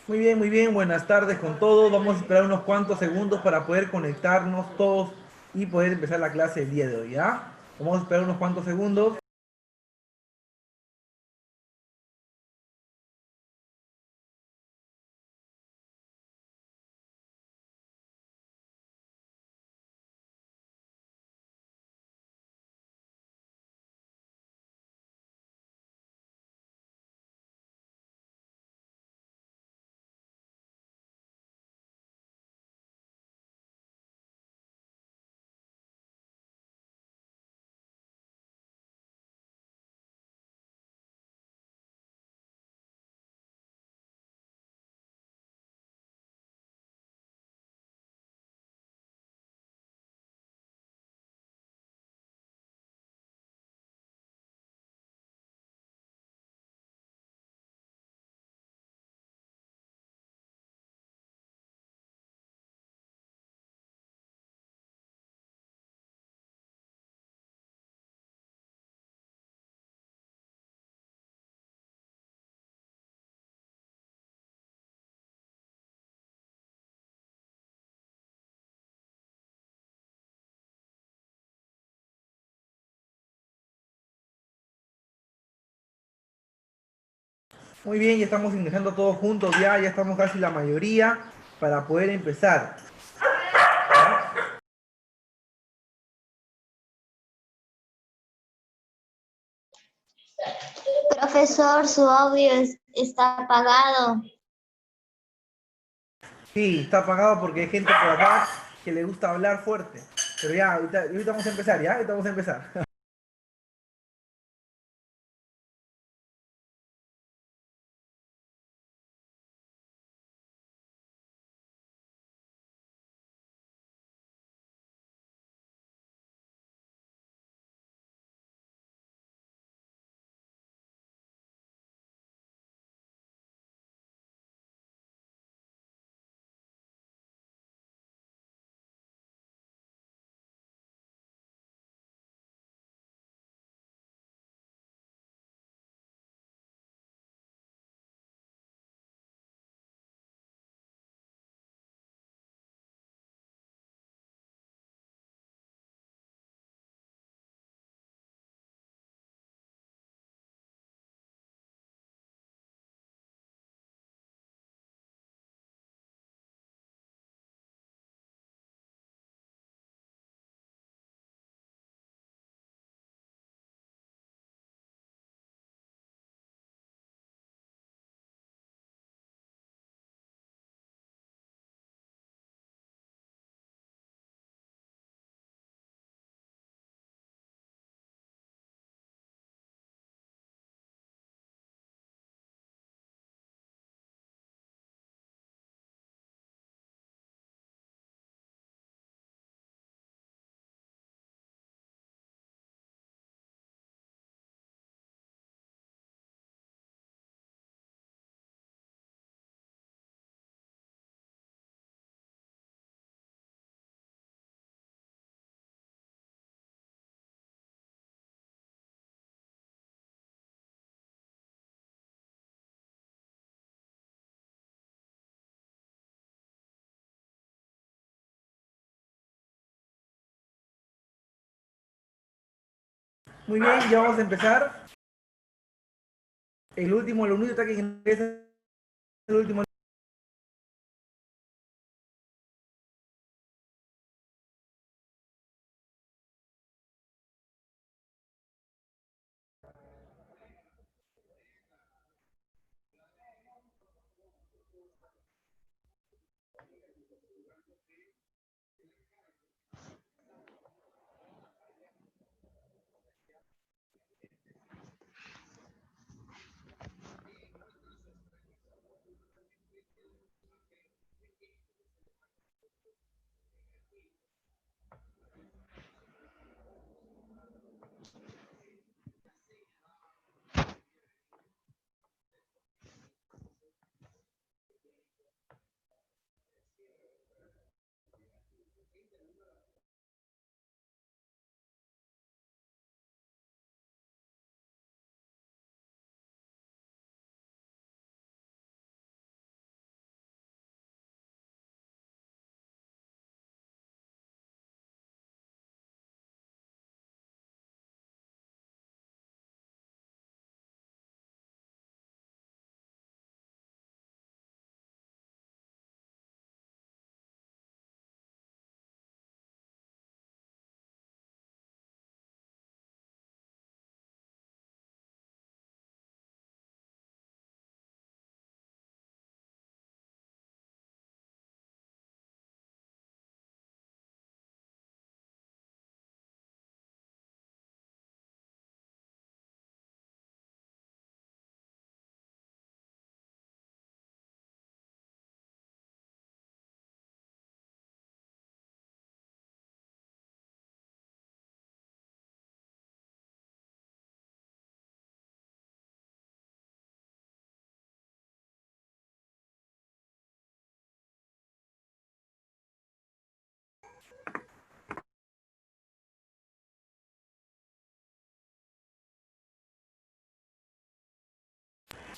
Muy bien, buenas tardes con todos. Vamos a esperar unos cuantos segundos para poder conectarnos todos y poder empezar la clase el día de hoy, ¿ya? Vamos a esperar unos cuantos segundos. Muy bien, ya estamos ingresando todos juntos, ya estamos casi la mayoría para poder empezar. Profesor, su audio está apagado. Sí, está apagado porque hay gente por acá que le gusta hablar fuerte. Pero ya, ahorita vamos a empezar, ¿ya? Ahorita vamos a empezar. Muy bien, ya vamos a empezar. El único ataque que ingresa, el último.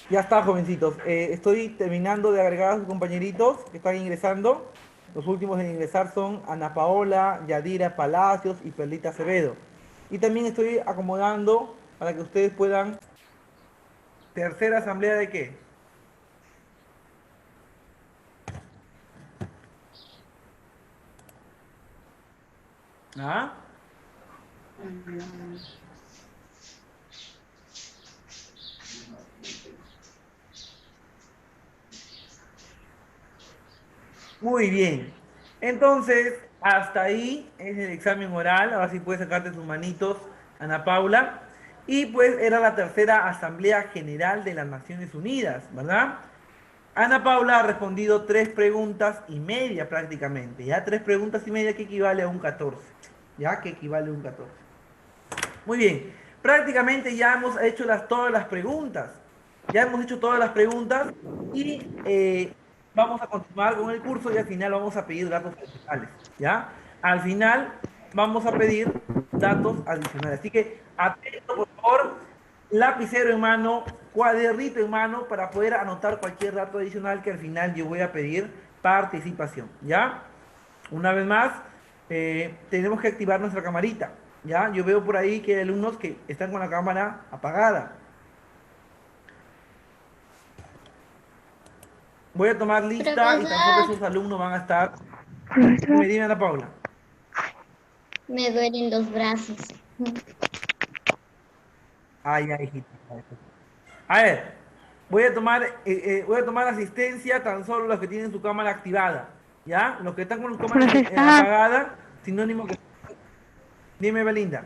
Ya está, jovencitos. Estoy terminando de agregar a sus compañeritos que están ingresando. Los últimos en ingresar son Ana Paola, Yadira Palacios y Perlita Acevedo. Y también estoy acomodando para que ustedes puedan... ¿Tercera asamblea de qué? ¿Ah? Muy bien. Entonces, hasta ahí es el examen oral. Ahora sí puedes sacarte tus manitos, Ana Paula. Y pues era la tercera Asamblea General de las Naciones Unidas, ¿verdad? Ana Paula ha respondido 3 preguntas y media prácticamente. Ya 3 preguntas y media que equivale a un 14. Ya que equivale a un 14. Muy bien. Prácticamente ya hemos hecho todas las preguntas. Ya hemos hecho todas las preguntas y vamos a continuar con el curso y al final vamos a pedir datos adicionales. ¿Ya? Al final vamos a pedir datos adicionales. Así que atento, por favor, lapicero en mano, cuadernito en mano para poder anotar cualquier dato adicional que al final yo voy a pedir participación. ¿Ya? Una vez más, tenemos que activar nuestra camarita. ¿Ya? Yo veo por ahí que hay alumnos que están con la cámara apagada. Voy a tomar lista y tan solo Profesor, esos alumnos van a estar. Profesor, Dime, Ana Paula. me duelen los brazos. Ay, ay, hijita. A ver, voy a tomar asistencia tan solo los que tienen su cámara activada. ¿Ya? Los que están con su cámara profesor, apagada, sinónimo que... Dime, Belinda.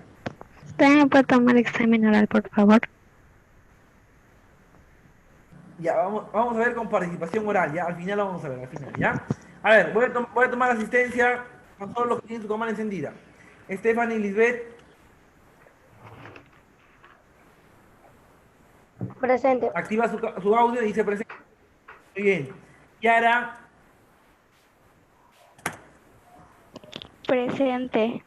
¿usted me puede tomar examen oral, por favor? Ya, vamos a ver con participación oral, ya, al final lo vamos a ver, al final, ¿ya? A ver, voy a tomar asistencia a todos los que tienen su cámara encendida. Stephanie Lisbeth, Presente. activa su audio y dice presente. Muy bien. Yara, Presente.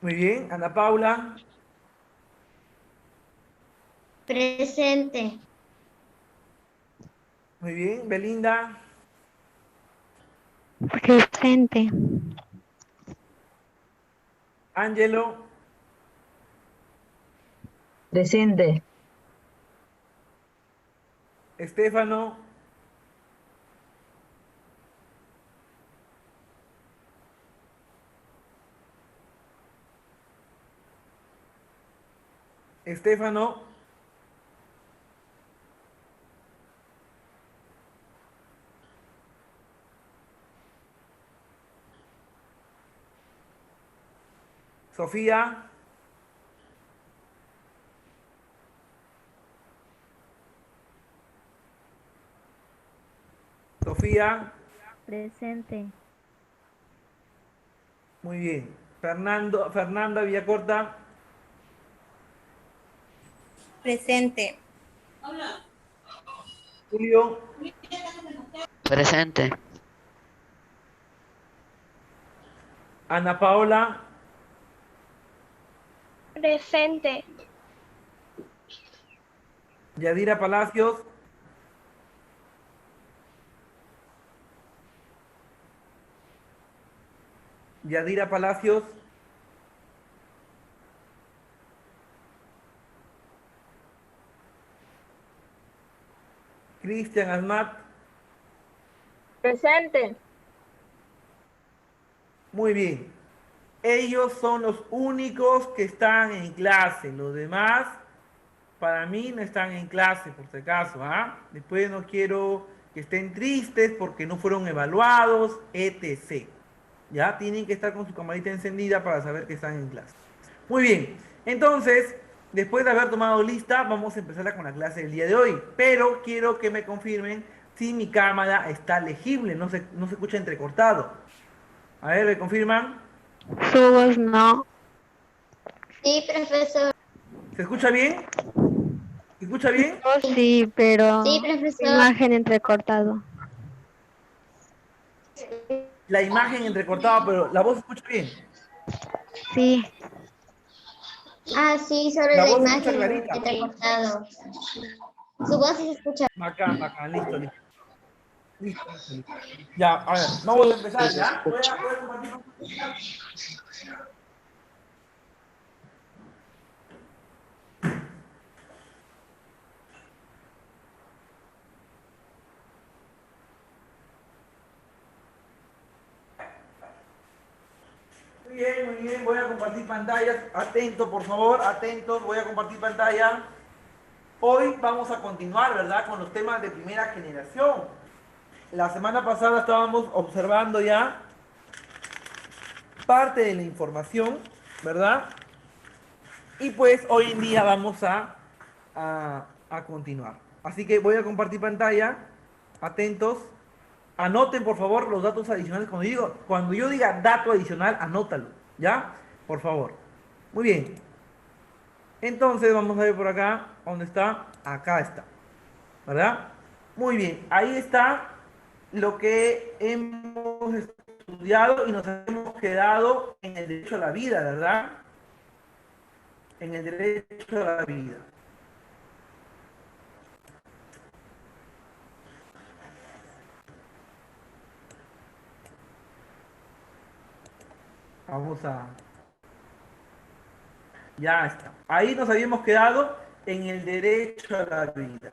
muy bien. Ana Paula, Presente. muy bien. Belinda, Presente. Ángelo, Presente. Estefano, Estefano, Sofía, Sofía, Presente. muy bien. Fernanda Villacorta, Presente. Julio, Presente. Ana Paola, Presente. Yadira Palacios, Yadira Palacios, Cristian Asmat, Presente. muy bien. Ellos son los únicos que están en clase. Los demás, para mí, no están en clase, por si acaso. ¿Ah? Después no quiero que estén tristes porque no fueron evaluados, etc. Ya tienen que estar con su camarita encendida para saber que están en clase. Muy bien. Entonces, después de haber tomado lista, vamos a empezar con la clase del día de hoy. Pero quiero que me confirmen si mi cámara está legible, no se escucha entrecortado. A ver, ¿me confirman? Su voz no. Sí, profesor. ¿Se escucha bien? ¿Se escucha bien? Voz sí, pero Sí, profesor. imagen entrecortado. La imagen entrecortada, pero la voz se escucha bien. Sí, Ah, sí, sobre La la voz se escucha imagen clarita. entrecortado. Su voz sí se escucha. Bacán, bacán, listo, listo. Listo, listo, listo. Ya, a ver, vamos a empezar, se ¿ya? escucha. Voy a compartir pantalla. Muy bien, voy a compartir pantallas. Atento, por favor, atentos, voy a compartir pantalla. Hoy vamos a continuar, ¿verdad? Con los temas de primera generación. La semana pasada estábamos observando ya parte de la información, ¿verdad? Y pues hoy en día vamos a continuar. Así que voy a compartir pantalla. Atentos. Anoten por favor los datos adicionales. Cuando yo diga dato adicional, anótalo. ¿Ya? Por favor. Muy bien. Entonces vamos a ver por acá. ¿Dónde está? Acá está. ¿Verdad? Muy bien. Ahí está lo que hemos estudiado y nos hemos quedado en el derecho a la vida, ¿verdad? En el derecho a la vida. Vamos a... Ya está. Ahí nos habíamos quedado en el derecho a la vida.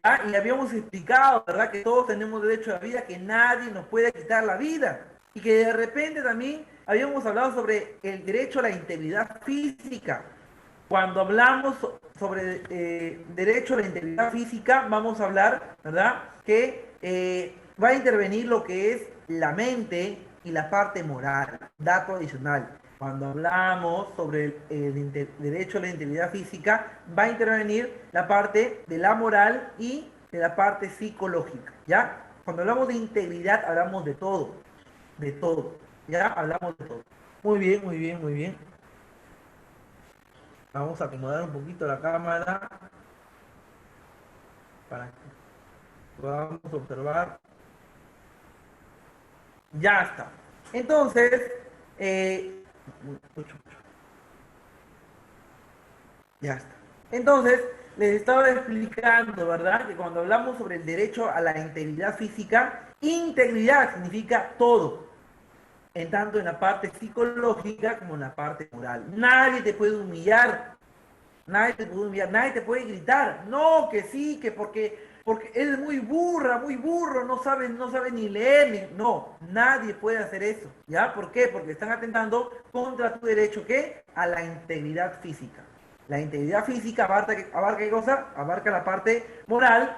¿Ya? Y habíamos explicado, ¿verdad? Que todos tenemos derecho a la vida, que nadie nos puede quitar la vida. Y que de repente también habíamos hablado sobre el derecho a la integridad física. Cuando hablamos sobre derecho a la integridad física, vamos a hablar, ¿verdad? Que va a intervenir lo que es la mente y la parte moral. Dato adicional. Cuando hablamos sobre el derecho a la integridad física, va a intervenir la parte de la moral y de la parte psicológica, ¿ya? Cuando hablamos de integridad, hablamos de todo, ¿ya? Hablamos de todo. Muy bien, muy bien, muy bien. Vamos a acomodar un poquito la cámara para que podamos observar. Ya está. Entonces, mucho. Ya está. Entonces, les estaba explicando, ¿verdad? Que cuando hablamos sobre el derecho a la integridad física, integridad significa todo, en tanto en la parte psicológica como en la parte moral. Nadie te puede humillar. Nadie te puede humillar, nadie te puede gritar. No, que sí, que porque eres muy burra, muy burro, no sabe ni leer, no, nadie puede hacer eso. ¿Ya? ¿Por qué? Porque están atentando contra tu derecho, ¿qué? A la integridad física. La integridad física abarca ¿qué cosa? Abarca la parte moral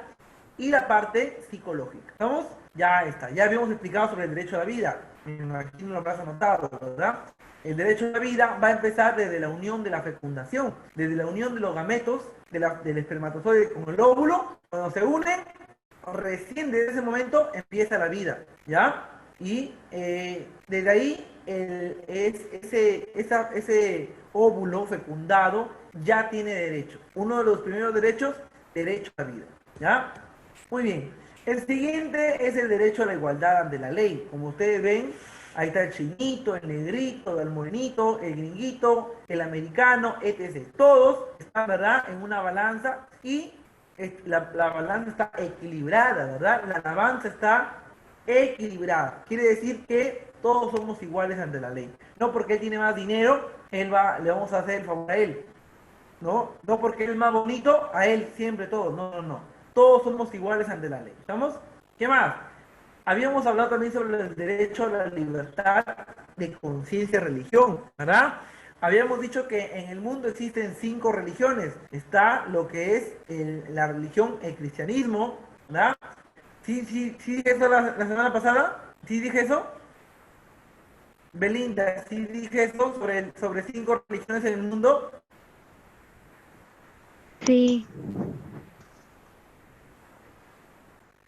y la parte psicológica. ¿Estamos? Ya está. Ya habíamos explicado sobre el derecho a la vida. Me imagino lo habrás anotado, ¿verdad? El derecho a la vida va a empezar desde la unión de la fecundación, desde la unión de los gametos, del espermatozoide con el óvulo. Cuando se unen, recién desde ese momento empieza la vida, ¿ya? Y desde ahí ese óvulo fecundado ya tiene derecho. Uno de los primeros derechos, derecho a la vida, ¿ya? Muy bien. El siguiente es el derecho a la igualdad ante la ley. Como ustedes ven, ahí está el chinito, el negrito, el morenito, el gringuito, el americano, etc. Todos están, ¿verdad?, en una balanza y la balanza está equilibrada, ¿verdad? La balanza está equilibrada. Quiere decir que todos somos iguales ante la ley. No porque él tiene más dinero, le vamos a hacer el favor a él. No, no porque él es más bonito, a él siempre todos. No, no, no. Todos somos iguales ante la ley. ¿Estamos? ¿Qué más? Habíamos hablado también sobre el derecho a la libertad de conciencia y religión, ¿verdad? Habíamos dicho que en el mundo existen 5 religiones. Está lo que es la religión, el cristianismo, ¿verdad? ¿Sí dije eso la semana pasada? ¿Sí dije eso? Belinda, ¿sí dije eso sobre 5 religiones en el mundo? Sí,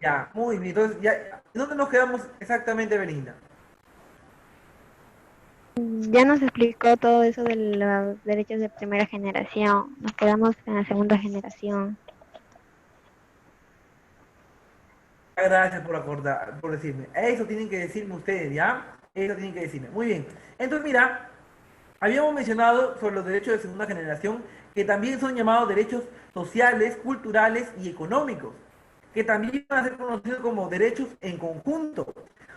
Ya, muy bien. Entonces, ya, ¿dónde nos quedamos exactamente, Belinda? ya nos explicó todo eso de los derechos de primera generación. Nos quedamos en la segunda generación. Gracias por acordar, por decirme. Eso tienen que decirme ustedes, ¿ya? Eso tienen que decirme. Muy bien. Entonces, mira, Habíamos mencionado sobre los derechos de segunda generación, que también son llamados derechos sociales, culturales y económicos, que también van a ser conocidos como derechos en conjunto.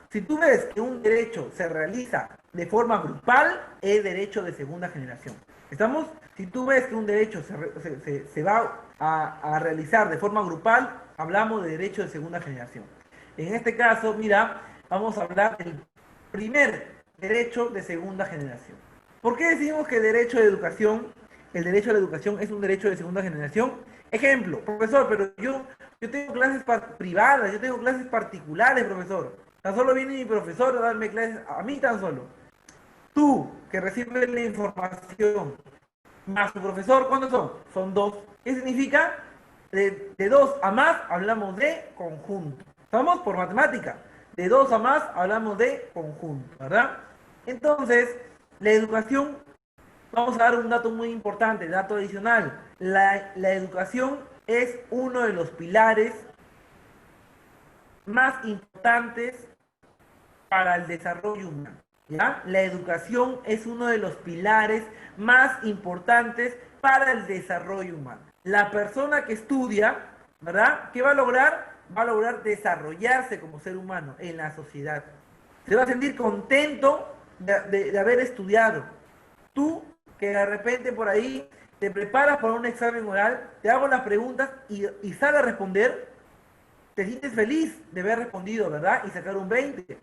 Si tú ves que un derecho se realiza de forma grupal, es derecho de segunda generación. ¿Estamos? Si tú ves que un derecho se va a realizar de forma grupal, hablamos de derecho de segunda generación. En este caso, mira, vamos a hablar del primer derecho de segunda generación. ¿Por qué decimos que el derecho el derecho a la educación es un derecho de segunda generación? Ejemplo, profesor, pero yo tengo clases privadas, yo tengo clases particulares, profesor. Tan solo viene mi profesor a darme clases a mí tan solo. Tú, que recibes la información, más tu profesor, ¿cuántos son? Son dos. ¿Qué significa? De dos a más hablamos de conjunto. ¿Estamos? Por matemática. De dos a más hablamos de conjunto, ¿verdad? Entonces, la educación, vamos a dar un dato muy importante, dato adicional. La educación es uno de los pilares más importantes para el desarrollo humano. ¿Ya? La educación es uno de los pilares más importantes para el desarrollo humano. La persona que estudia, ¿verdad? ¿Qué va a lograr? Va a lograr desarrollarse como ser humano en la sociedad. Se va a sentir contento de haber estudiado. Tú, que de repente por ahí te preparas para un examen oral, te hago las preguntas y sabes responder, te sientes feliz de haber respondido, ¿verdad? Y sacar un 20.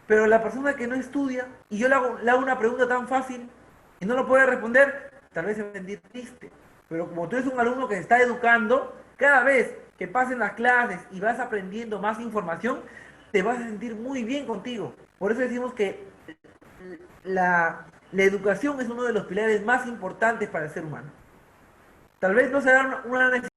Pero la persona que no estudia y yo le hago una pregunta tan fácil y no lo puede responder, tal vez se va a sentir triste. Pero como tú eres un alumno que se está educando, cada vez que pasen las clases y vas aprendiendo más información, te vas a sentir muy bien contigo. Por eso decimos que la educación es uno de los pilares más importantes para el ser humano. Tal vez no será una necesidad.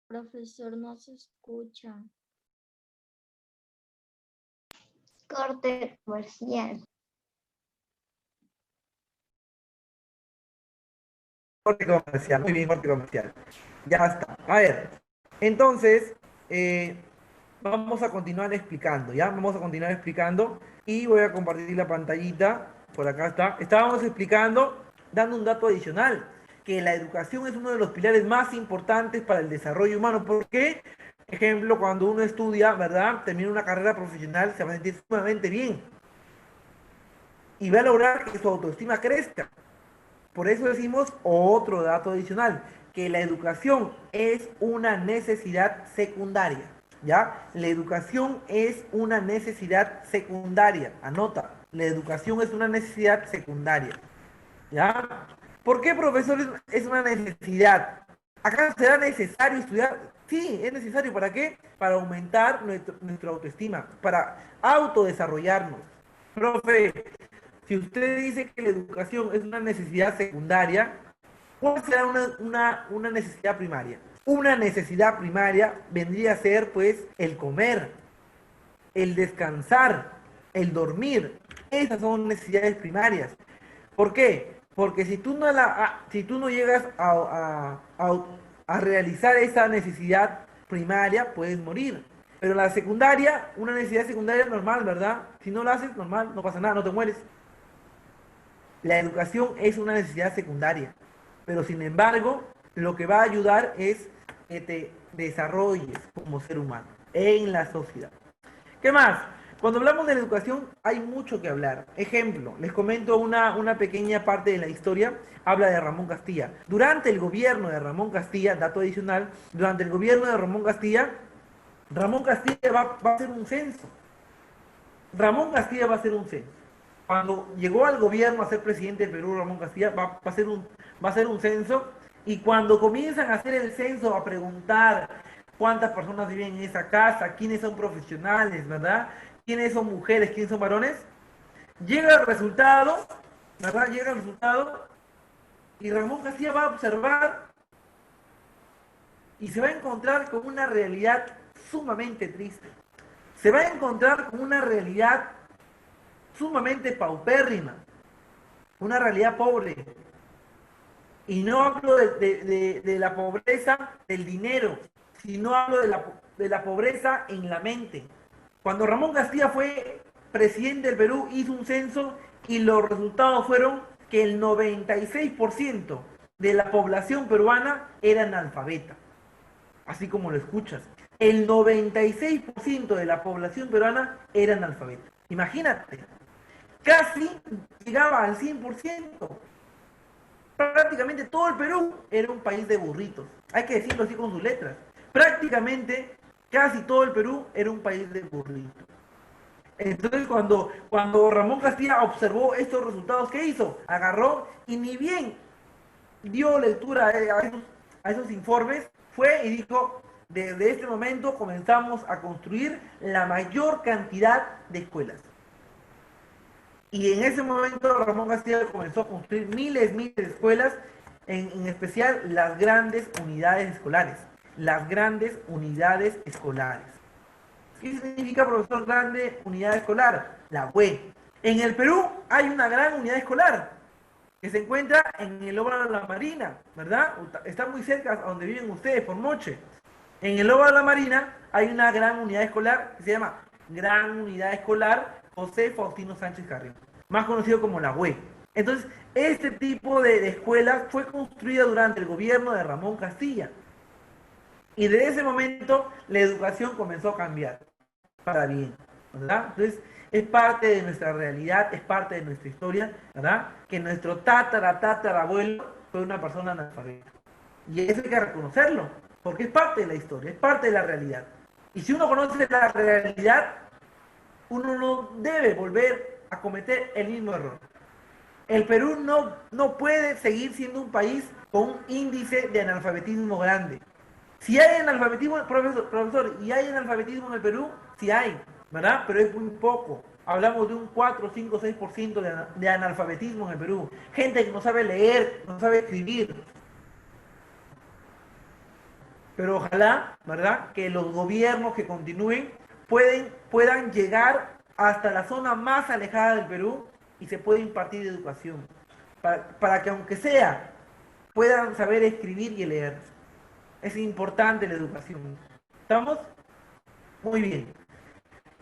Profesor, no se escucha. Corte comercial. Corte comercial, muy bien, corte comercial. Ya está. A ver, entonces, vamos a continuar explicando, ¿ya? Vamos a continuar explicando y voy a compartir la pantallita. Por acá está. Estábamos explicando, dando un dato adicional, que la educación es uno de los pilares más importantes para el desarrollo humano. ¿Por qué? Ejemplo, cuando uno estudia, ¿verdad? Termina una carrera profesional, se va a sentir sumamente bien y va a lograr que su autoestima crezca. Por eso decimos otro dato adicional, que la educación es una necesidad secundaria, ¿ya? La educación es una necesidad secundaria, anota, la educación es una necesidad secundaria, ¿ya? ¿Por qué, profesor, es una necesidad? ¿Acá será necesario estudiar? Sí, es necesario, ¿para qué? Para aumentar nuestra autoestima, para autodesarrollarnos. Profe, si usted dice que la educación es una necesidad secundaria, ¿cuál será una necesidad primaria? Una necesidad primaria vendría a ser, pues, el comer, el descansar, el dormir. Esas son necesidades primarias. ¿Por qué? Porque si tú no llegas a realizar esa necesidad primaria, puedes morir. Pero la secundaria, una necesidad secundaria normal, ¿verdad? Si no la haces, normal, no pasa nada, no te mueres. La educación es una necesidad secundaria, pero sin embargo, lo que va a ayudar es que te desarrolles como ser humano en la sociedad. ¿Qué más? Cuando hablamos de la educación hay mucho que hablar. Ejemplo, les comento una pequeña parte de la historia, habla de Ramón Castilla. Durante el gobierno de Ramón Castilla, dato adicional, durante el gobierno de Ramón Castilla va a hacer un censo. Ramón Castilla va a hacer un censo. Cuando llegó al gobierno a ser presidente del Perú, Ramón Castilla va a hacer un censo, y cuando comienzan a hacer el censo, a preguntar cuántas personas viven en esa casa, quiénes son profesionales, ¿verdad? Quiénes son mujeres, quiénes son varones. Llega el resultado, ¿verdad? Llega el resultado y Ramón Castilla va a observar y se va a encontrar con una realidad sumamente triste. Se va a encontrar con una realidad sumamente paupérrima, una realidad pobre. Y no hablo de la pobreza del dinero, sino hablo de la pobreza en la mente. Cuando Ramón Castilla fue presidente del Perú, hizo un censo y los resultados fueron que el 96% de la población peruana era analfabeta. Así como lo escuchas. El 96% de la población peruana era analfabeta. Imagínate, casi llegaba al 100%. Prácticamente todo el Perú era un país de burritos. Hay que decirlo así con sus letras. Prácticamente casi todo el Perú era un país de burritos. Entonces cuando Ramón Castilla observó estos resultados, ¿qué hizo? Agarró y ni bien dio lectura a esos informes, fue y dijo, desde este momento comenzamos a construir la mayor cantidad de escuelas. Y en ese momento Ramón Castilla comenzó a construir miles de escuelas, en especial las grandes unidades escolares. Las grandes unidades escolares. ¿Qué significa, profesor, grande unidad escolar? La UE. En el Perú hay una gran unidad escolar que se encuentra en el Óvalo de la Marina, ¿verdad? Está muy cerca a donde viven ustedes, por Moche. En el Óvalo de la Marina hay una gran unidad escolar que se llama Gran Unidad Escolar José Faustino Sánchez Carrión, más conocido como la UE. Entonces, este tipo de escuelas fue construida durante el gobierno de Ramón Castilla. Y desde ese momento la educación comenzó a cambiar para bien, ¿verdad? Entonces, es parte de nuestra realidad, es parte de nuestra historia, ¿verdad? Que nuestro tatarabuelo fue una persona analfabeta. Y eso hay que reconocerlo, porque es parte de la historia, es parte de la realidad. Y si uno conoce la realidad, uno no debe volver a cometer el mismo error. El Perú no puede seguir siendo un país con un índice de analfabetismo grande. Si hay analfabetismo, profesor, y hay analfabetismo en el Perú, sí hay, ¿verdad? Pero es muy poco. Hablamos de un 4, 5, 6% de analfabetismo en el Perú. Gente que no sabe leer, no sabe escribir. Pero ojalá, ¿verdad?, que los gobiernos que continúen puedan llegar hasta la zona más alejada del Perú y se pueda impartir educación. Para que aunque sea, puedan saber escribir y leer. Es importante la educación. ¿Estamos? Muy bien.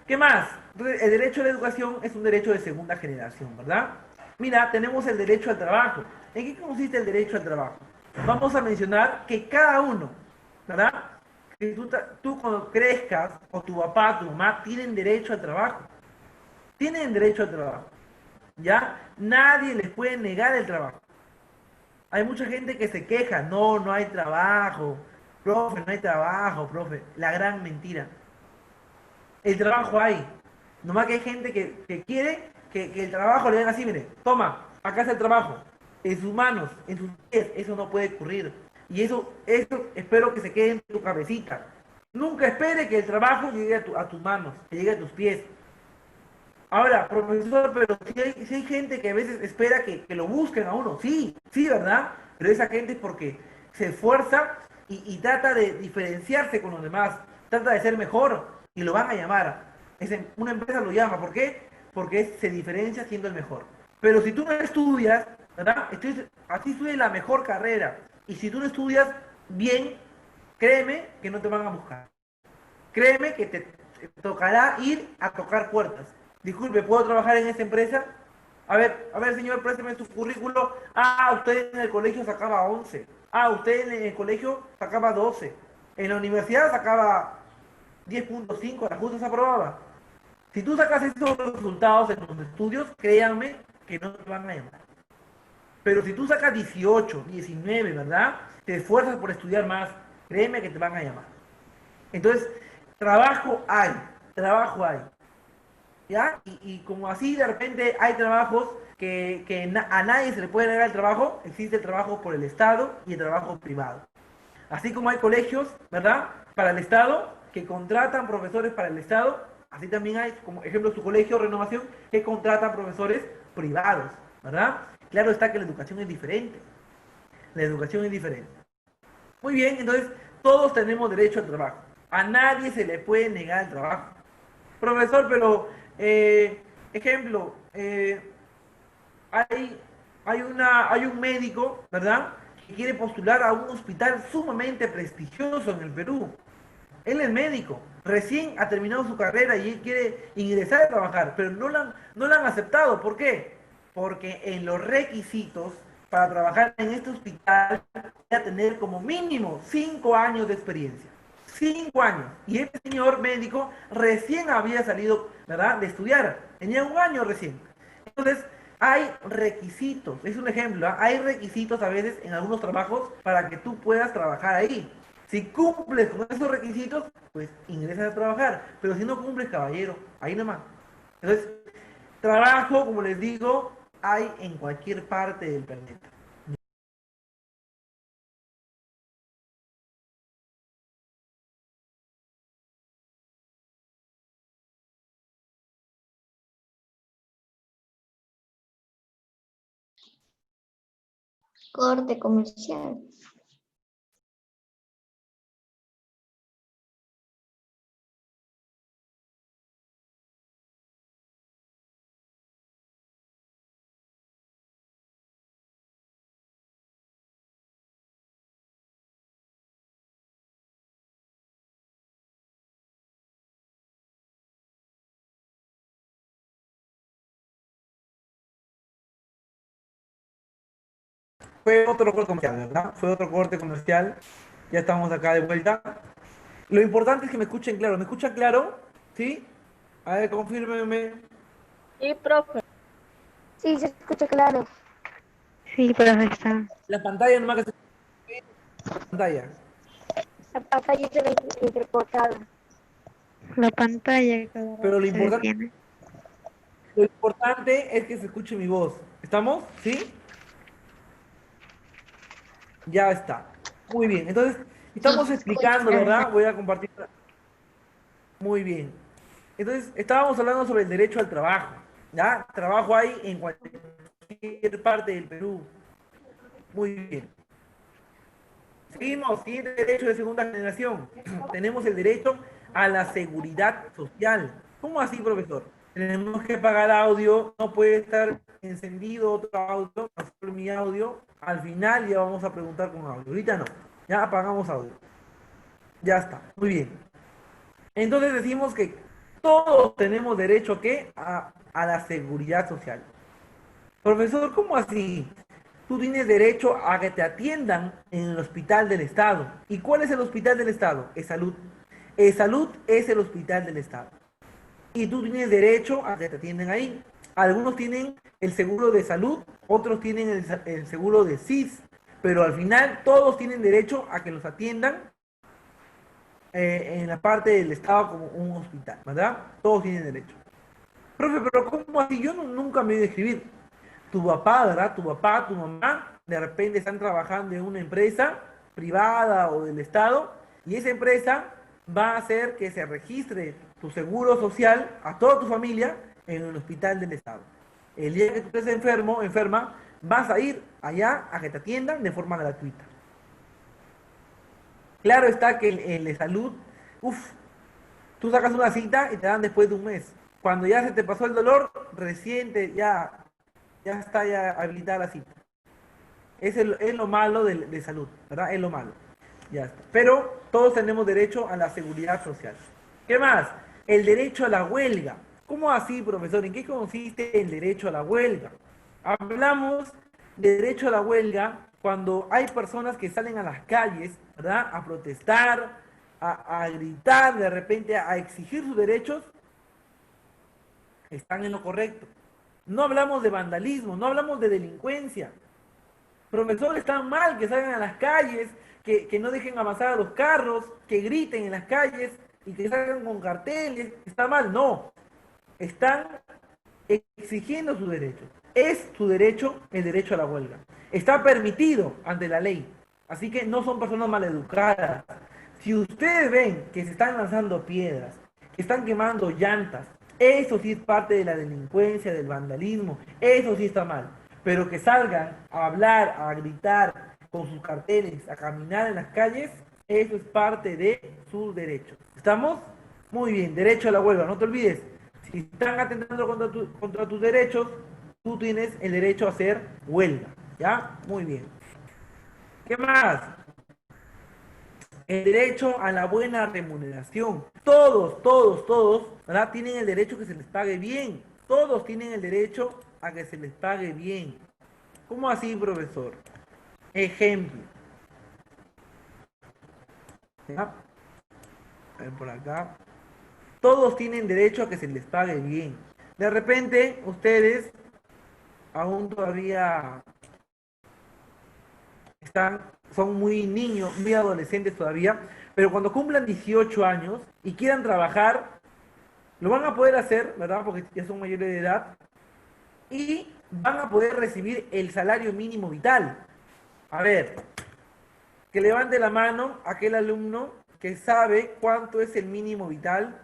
¿Qué más? Entonces, el derecho a la educación es un derecho de segunda generación, ¿verdad? Mira, tenemos el derecho al trabajo. ¿En qué consiste el derecho al trabajo? Vamos a mencionar que cada uno, ¿verdad? Que tú cuando crezcas, o tu papá, tu mamá, tienen derecho al trabajo. Tienen derecho al trabajo. ¿Ya? Nadie les puede negar el trabajo. Hay mucha gente que se queja, no hay trabajo, profe, no hay trabajo, profe. La gran mentira. El trabajo hay. Nomás que hay gente que quiere que el trabajo le den así, mire, toma, acá está el trabajo. En sus manos, en sus pies, eso no puede ocurrir. Y eso espero que se quede en tu cabecita. Nunca espere que el trabajo llegue a tus manos, que llegue a tus pies. Ahora, profesor, pero si hay gente que a veces espera que lo busquen a uno, sí, ¿verdad? Pero esa gente es porque se esfuerza y trata de diferenciarse con los demás, trata de ser mejor y lo van a llamar. Una empresa lo llama, ¿por qué? Porque se diferencia siendo el mejor. Pero si tú no estudias, ¿verdad? Así estudias la mejor carrera. Y si tú no estudias bien, créeme que no te van a buscar. Créeme que te tocará ir a tocar puertas. Disculpe, ¿puedo trabajar en esta empresa? A ver, señor, présteme su currículo. Usted en el colegio sacaba 11. Usted en el colegio sacaba 12. En la universidad sacaba 10.5, la justa se aprobaba. Si tú sacas esos resultados en los estudios, créanme que no te van a llamar. Pero si tú sacas 18, 19, ¿verdad? Te esfuerzas por estudiar más, créeme que te van a llamar. Entonces, trabajo hay. ¿Ya? Y como así de repente hay trabajos que a nadie se le puede negar el trabajo, existe el trabajo por el Estado y el trabajo privado. Así como hay colegios, ¿verdad?, para el Estado, que contratan profesores para el Estado, así también hay, como ejemplo, su colegio Renovación, que contratan profesores privados, ¿verdad? Claro está que la educación es diferente. La educación es diferente. Muy bien, entonces todos tenemos derecho al trabajo. A nadie se le puede negar el trabajo. Profesor, pero, ejemplo, hay, hay un médico, ¿verdad? Que quiere postular a un hospital sumamente prestigioso en el Perú. Él es médico, recién ha terminado su carrera y él quiere ingresar a trabajar, pero no lo han aceptado. ¿Por qué? Porque en los requisitos para trabajar en este hospital hay tener como mínimo 5 años de experiencia. 5 años. Y este señor médico recién había salido, ¿verdad?, de estudiar. Tenía 1 año recién. Entonces, hay requisitos. Es un ejemplo, ¿ah? Hay requisitos a veces en algunos trabajos para que tú puedas trabajar ahí. Si cumples con esos requisitos, pues ingresas a trabajar. Pero si no cumples, caballero, ahí nomás. Entonces, trabajo, como les digo, hay en cualquier parte del planeta. Corte comercial. Fue otro corte comercial, ¿verdad? Fue otro corte comercial. Ya estamos acá de vuelta. Lo importante es que me escuchen claro. ¿Me escuchan claro? ¿Sí? A ver, confírmenme. Sí, profe. Sí, se escucha claro. Sí, profesor. La pantalla nomás que se... La pantalla. La pantalla se ve entrecortada. La pantalla cada Pero rato se detiene. lo importante es que se escuche mi voz. ¿Estamos? ¿Sí? Ya está. Muy bien. Entonces, Sí, estamos se escucha. explicando, ¿verdad? Voy a compartir. Muy bien. Entonces, estábamos hablando sobre el derecho al trabajo. ¿Ya? Trabajo hay en cualquier parte del Perú. Muy bien. Seguimos. Siguiente derecho de segunda generación. Tenemos el derecho a la seguridad social. ¿Cómo así, profesor? Tenemos que pagar audio, no puede estar encendido otro audio, no solo mi audio. Al final ya vamos a preguntar con audio. Ahorita no. Ya apagamos audio. Ya está. Muy bien. Entonces decimos que todos tenemos derecho ¿qué? A la seguridad social. Profesor, ¿cómo así? Tú tienes derecho a que te atiendan en el hospital del Estado. ¿Y cuál es el hospital del Estado? Es salud. Salud es el hospital del Estado. Y tú tienes derecho a que te atiendan ahí. Algunos tienen el seguro de salud, otros tienen el seguro de SIS, pero al final todos tienen derecho a que los atiendan en la parte del Estado como un hospital, ¿verdad? Todos tienen derecho. Profe, pero ¿cómo así? Yo nunca me he oído escribir. Tu papá, ¿verdad? Tu papá, tu mamá, de repente están trabajando en una empresa privada o del Estado y esa empresa va a hacer que se registre tu seguro social a toda tu familia en el hospital del Estado. El día que tú estés enfermo, enferma, vas a ir allá a que te atiendan de forma gratuita. Claro está que el de salud, uff, tú sacas una cita y te dan después de 1 mes. Cuando ya se te pasó el dolor, ya está ya habilitada la cita. Es lo malo de salud, ¿verdad? Es lo malo. Ya está. Pero todos tenemos derecho a la seguridad social. ¿Qué más? El derecho a la huelga. ¿Cómo así, profesor? ¿En qué consiste el derecho a la huelga? Hablamos de derecho a la huelga cuando hay personas que salen a las calles, ¿verdad? A protestar, a gritar, de repente a exigir sus derechos, están en lo correcto. No hablamos de vandalismo, no hablamos de delincuencia. Profesor, está mal que salgan a las calles, que no dejen avanzar a los carros, que griten en las calles y que salgan con carteles. Está mal, no. Están exigiendo sus derechos. Es su derecho el derecho a la huelga. Está permitido ante la ley. Así que no son personas maleducadas, Si ustedes ven que se están lanzando piedras, que están quemando llantas, eso sí es parte de la delincuencia, del vandalismo, eso sí está mal. Pero que salgan a hablar, a gritar con sus carteles, a caminar en las calles, eso es parte de sus derechos. ¿Estamos? Muy bien, derecho a la huelga, no te olvides. Si están atentando contra tus derechos, tú tienes el derecho a hacer huelga. ¿Ya? Muy bien. ¿Qué más? El derecho a la buena remuneración. Todos, ¿verdad? Tienen el derecho a que se les pague bien. Todos tienen el derecho a que se les pague bien. ¿Cómo así, profesor? Ejemplo. ¿Ya? A ver, por acá. Todos tienen derecho a que se les pague bien. De repente, ustedes aún todavía son muy niños, muy adolescentes todavía, pero cuando cumplan 18 años y quieran trabajar, lo van a poder hacer, ¿verdad? Porque ya son mayores de edad y van a poder recibir el salario mínimo vital. A ver, que levante la mano aquel alumno que sabe cuánto es el mínimo vital,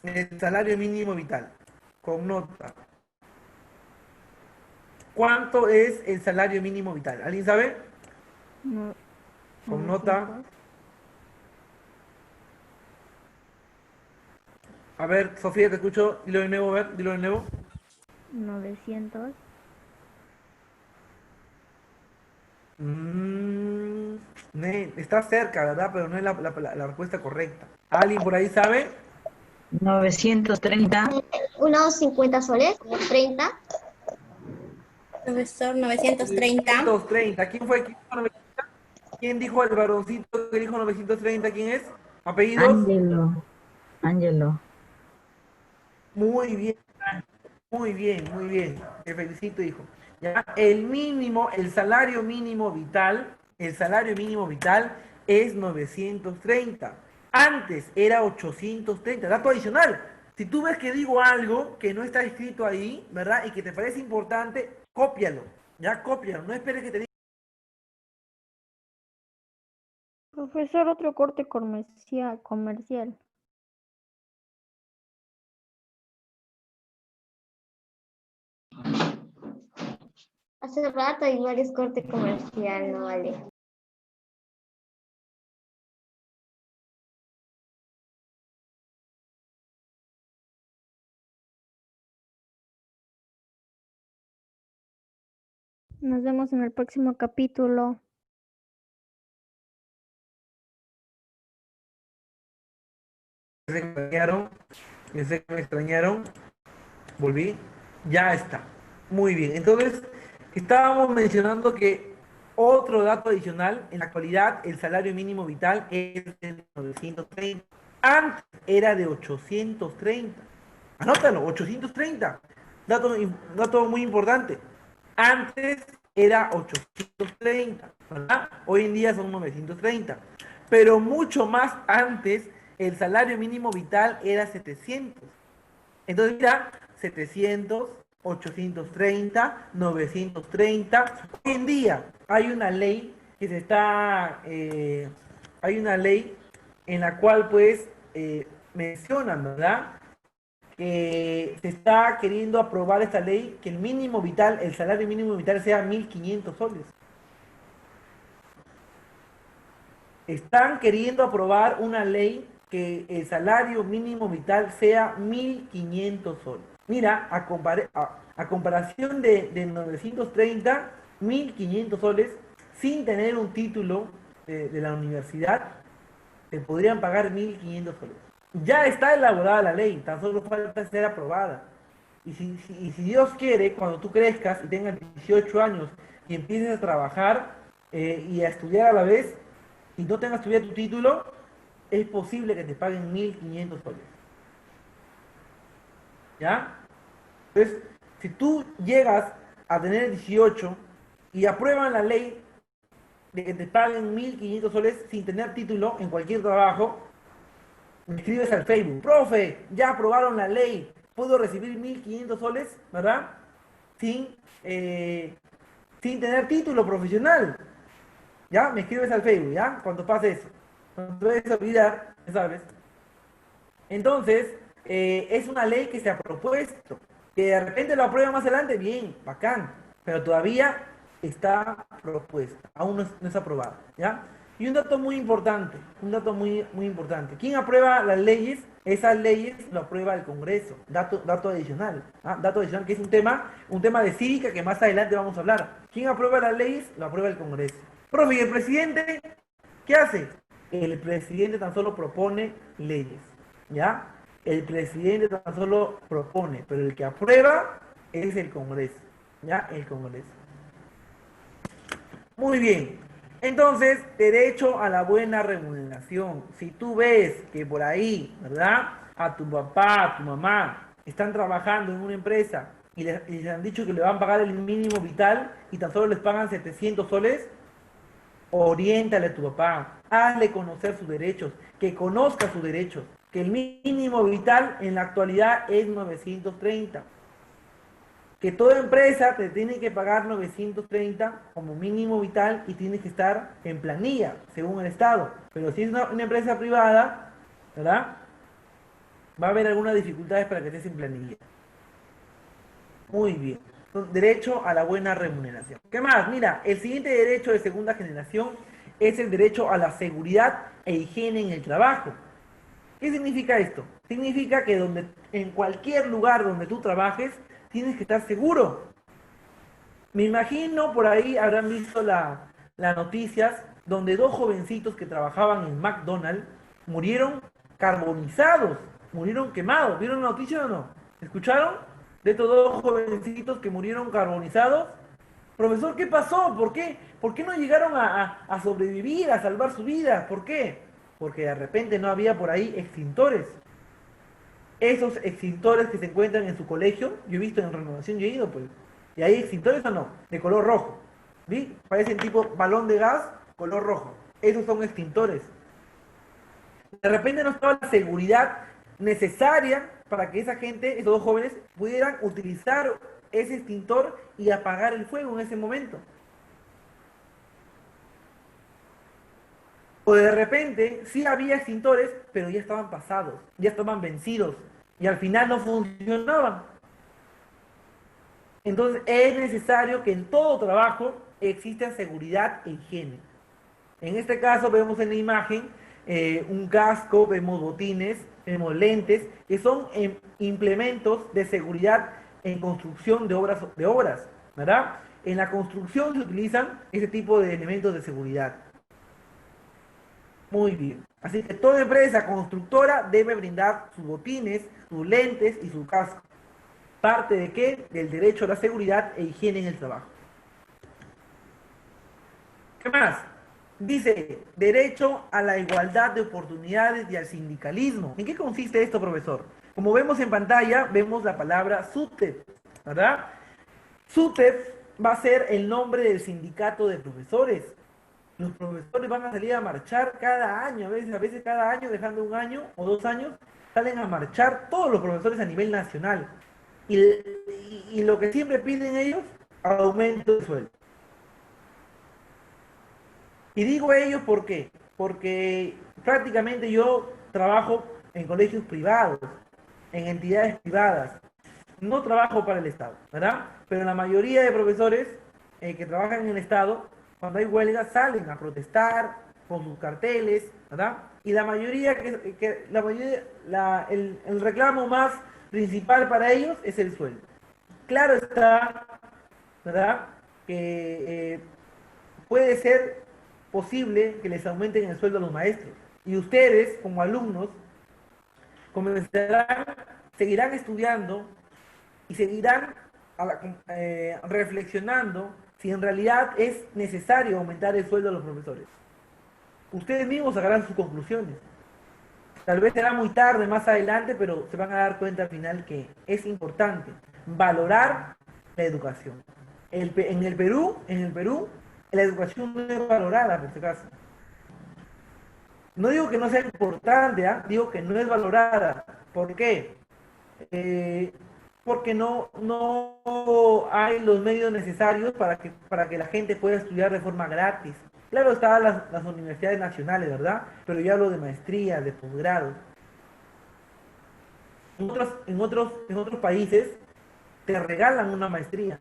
el salario mínimo vital, con nota. ¿Cuánto es el salario mínimo vital? ¿Alguien sabe? No, Con nota. 900, A ver, Sofía, te escucho. Dilo de nuevo, a ver, dilo de nuevo. 900. Está cerca, ¿verdad? Pero no es la respuesta correcta. ¿Alguien por ahí sabe? 930. Unos 50 soles, 30. Profesor, 930. 930. ¿Quién fue? ¿Quién dijo el varoncito que dijo 930? ¿Quién es? ¿Apellidos? Ángelo. Muy bien, muy bien, muy bien. Te felicito, hijo. ¿Ya? El mínimo, el salario mínimo vital es 930. Antes era 830. Dato adicional. Si tú ves que digo algo que no está escrito ahí, ¿verdad? Y que te parece importante, cópialo. Ya, cópialo. No esperes que te diga. Profesor, otro corte comercial. Hace rato hay varios cortes comerciales, no vale. Nos vemos en el próximo capítulo. Ya sé que me extrañaron. Volví. Ya está. Muy bien. Entonces, estábamos mencionando que otro dato adicional, en la actualidad el salario mínimo vital es de 930. Antes era de 830. Anótalo, 830. Dato muy importante. Antes era 830, ¿verdad? Hoy en día son 930. Pero mucho más antes, el salario mínimo vital era 700. Entonces, mira, 700, 830, 930. Hoy en día hay una ley que hay una ley en la cual pues mencionan, ¿verdad? Que se está queriendo aprobar esta ley, que el mínimo vital, el salario mínimo vital sea 1.500 soles. Están queriendo aprobar una ley que el salario mínimo vital sea 1.500 soles. Mira, a comparación de 930, 1.500 soles, sin tener un título de la universidad, te podrían pagar 1.500 soles. Ya está elaborada la ley, tan solo falta ser aprobada. Y si Dios quiere, cuando tú crezcas y tengas 18 años y empieces a trabajar y a estudiar a la vez, y no tengas todavía tu título, es posible que te paguen 1.500 soles. ¿Ya? Entonces, si tú llegas a tener 18 y aprueban la ley de que te paguen 1.500 soles sin tener título en cualquier trabajo, me escribes al Facebook, profe, ya aprobaron la ley, puedo recibir 1.500 soles, ¿verdad? Sin, sin tener título profesional. ¿Ya? Me escribes al Facebook, ¿ya? Cuando pase eso. No te vayas a olvidar, ya sabes. Entonces, es una ley que se ha propuesto. Que de repente lo aprueba más adelante, bien, bacán. Pero todavía está propuesta, aún no es aprobada, ¿ya? Y un dato muy importante, un dato muy importante. ¿Quién aprueba las leyes? Esas leyes lo aprueba el Congreso. Dato adicional, ¿ah? Dato adicional que es un tema de cívica que más adelante vamos a hablar. ¿Quién aprueba las leyes? Lo aprueba el Congreso. Profe, ¿y el presidente qué hace? El presidente tan solo propone leyes, ¿ya? El presidente tan solo propone, pero el que aprueba es el Congreso, ¿ya? El Congreso. Muy bien. Entonces, derecho a la buena remuneración. Si tú ves que por ahí, ¿verdad? A tu papá, a tu mamá, están trabajando en una empresa y les han dicho que le van a pagar el mínimo vital y tan solo les pagan 700 soles, oriéntale a tu papá, hazle conocer sus derechos, que conozca sus derechos, que el mínimo vital en la actualidad es 930. Que toda empresa te tiene que pagar 930 como mínimo vital y tienes que estar en planilla, según el Estado. Pero si es una empresa privada, ¿verdad? Va a haber algunas dificultades para que estés en planilla. Muy bien. Entonces, derecho a la buena remuneración. ¿Qué más? Mira, el siguiente derecho de segunda generación es el derecho a la seguridad e higiene en el trabajo. ¿Qué significa esto? Significa que en cualquier lugar donde tú trabajes, tienes que estar seguro. Me imagino por ahí habrán visto las noticias donde dos jovencitos que trabajaban en McDonald's murieron carbonizados, murieron quemados. ¿Vieron la noticia o no? ¿Escucharon? De estos dos jovencitos que murieron carbonizados. Profesor, ¿qué pasó? ¿Por qué? ¿Por qué no llegaron a sobrevivir, a salvar su vida? ¿Por qué? Porque de repente no había por ahí extintores. Esos extintores que se encuentran en su colegio, yo he visto en Renovación, yo he ido, pues. ¿Y hay extintores o no? De color rojo. ¿Vi? Parecen tipo balón de gas, color rojo. Esos son extintores. De repente no estaba la seguridad necesaria para que esa gente, esos dos jóvenes, pudieran utilizar ese extintor y apagar el fuego en ese momento. O de repente sí había extintores, pero ya estaban pasados, ya estaban vencidos y al final no funcionaban. Entonces es necesario que en todo trabajo exista seguridad e higiene. En este caso vemos en la imagen un casco, vemos botines, vemos lentes, que son implementos de seguridad en construcción de obras, ¿verdad? En la construcción se utilizan ese tipo de elementos de seguridad. Muy bien. Así que toda empresa constructora debe brindar sus botines, sus lentes y su casco. ¿Parte de qué? Del derecho a la seguridad e higiene en el trabajo. ¿Qué más? Dice, derecho a la igualdad de oportunidades y al sindicalismo. ¿En qué consiste esto, profesor? Como vemos en pantalla, vemos la palabra SUTEP, ¿verdad? SUTEP va a ser el nombre del sindicato de profesores. Los profesores van a salir a marchar cada año, a veces cada año, dejando un año o 2 años, salen a marchar todos los profesores a nivel nacional. Y lo que siempre piden ellos, aumento de sueldo. Y digo ellos ¿por qué? Porque prácticamente yo trabajo en colegios privados, en entidades privadas. No trabajo para el Estado, ¿verdad? Pero la mayoría de profesores que trabajan en el Estado, cuando hay huelga, salen a protestar con sus carteles, ¿verdad? Y la mayoría, el reclamo más principal para ellos es el sueldo. Claro está, ¿verdad? Que puede ser posible que les aumenten el sueldo a los maestros. Y ustedes, como alumnos, seguirán estudiando y seguirán reflexionando si en realidad es necesario aumentar el sueldo a los profesores. Ustedes mismos sacarán sus conclusiones. Tal vez será muy tarde, más adelante, pero se van a dar cuenta al final que es importante valorar la educación. En el Perú, la educación no es valorada, por si acaso. No digo que no sea importante, digo que no es valorada. ¿Por qué? Porque no hay los medios necesarios para que la gente pueda estudiar de forma gratis. Claro, estaban las universidades nacionales, ¿verdad? Pero yo hablo de maestría, de posgrado. En otros países te regalan una maestría.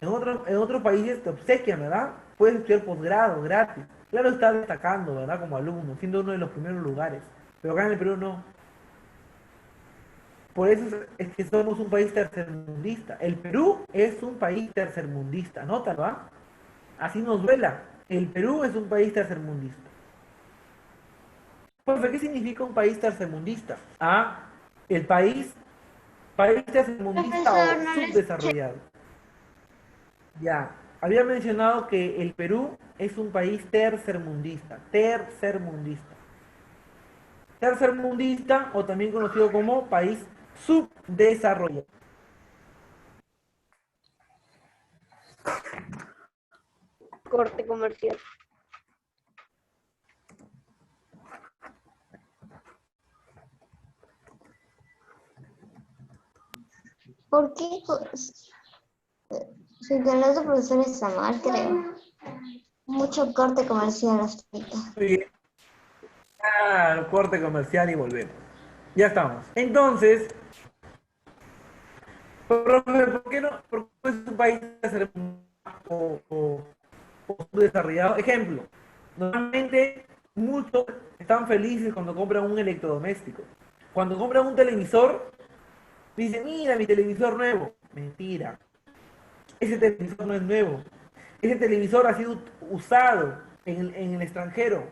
En otros países te obsequian, ¿verdad? Puedes estudiar posgrado gratis. Claro, está destacando, ¿verdad? Como alumno, siendo uno de los primeros lugares. Pero acá en el Perú no. Por eso es que somos un país tercermundista. El Perú es un país tercermundista, anótalo, ¿ah? Así nos duela. El Perú es un país tercermundista. Profe, ¿qué significa un país tercermundista? Ah, el país tercermundista Profesor, o no les escuché. subdesarrollado. Ya, había mencionado que el Perú es un país tercermundista, tercermundista. Tercermundista o también conocido como país subdesarrollado. Corte comercial. ¿Por qué? Su canal de profesor está mal, creo. Mucho corte comercial hasta ahorita. Muy bien. Corte comercial y volvemos. Ya estamos. Entonces, profe, ¿por qué no es un país tercermundista o subdesarrollado? Ejemplo, normalmente muchos están felices cuando compran un electrodoméstico. Cuando compran un televisor, dicen, mira mi televisor nuevo. Mentira, ese televisor no es nuevo. Ese televisor ha sido usado en el extranjero,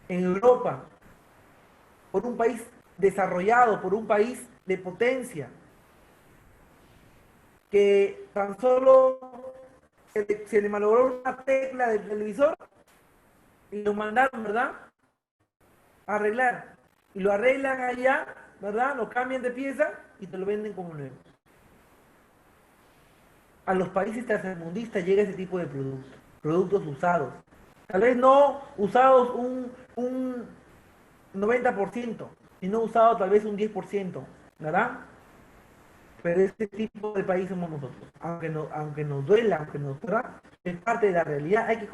en Europa, por un país desarrollado, por un país de potencia, que tan solo se le malogró una tecla del televisor y lo mandaron, ¿verdad? A arreglar. Y lo arreglan allá, ¿verdad? Lo cambian de pieza y te lo venden como nuevo. A los países tercermundistas llega ese tipo de productos usados. Tal vez no usados un 90%, sino usados tal vez un 10%, ¿verdad? Pero este tipo de país somos nosotros. Aunque nos duela, aunque nos duela, es parte de la realidad, hay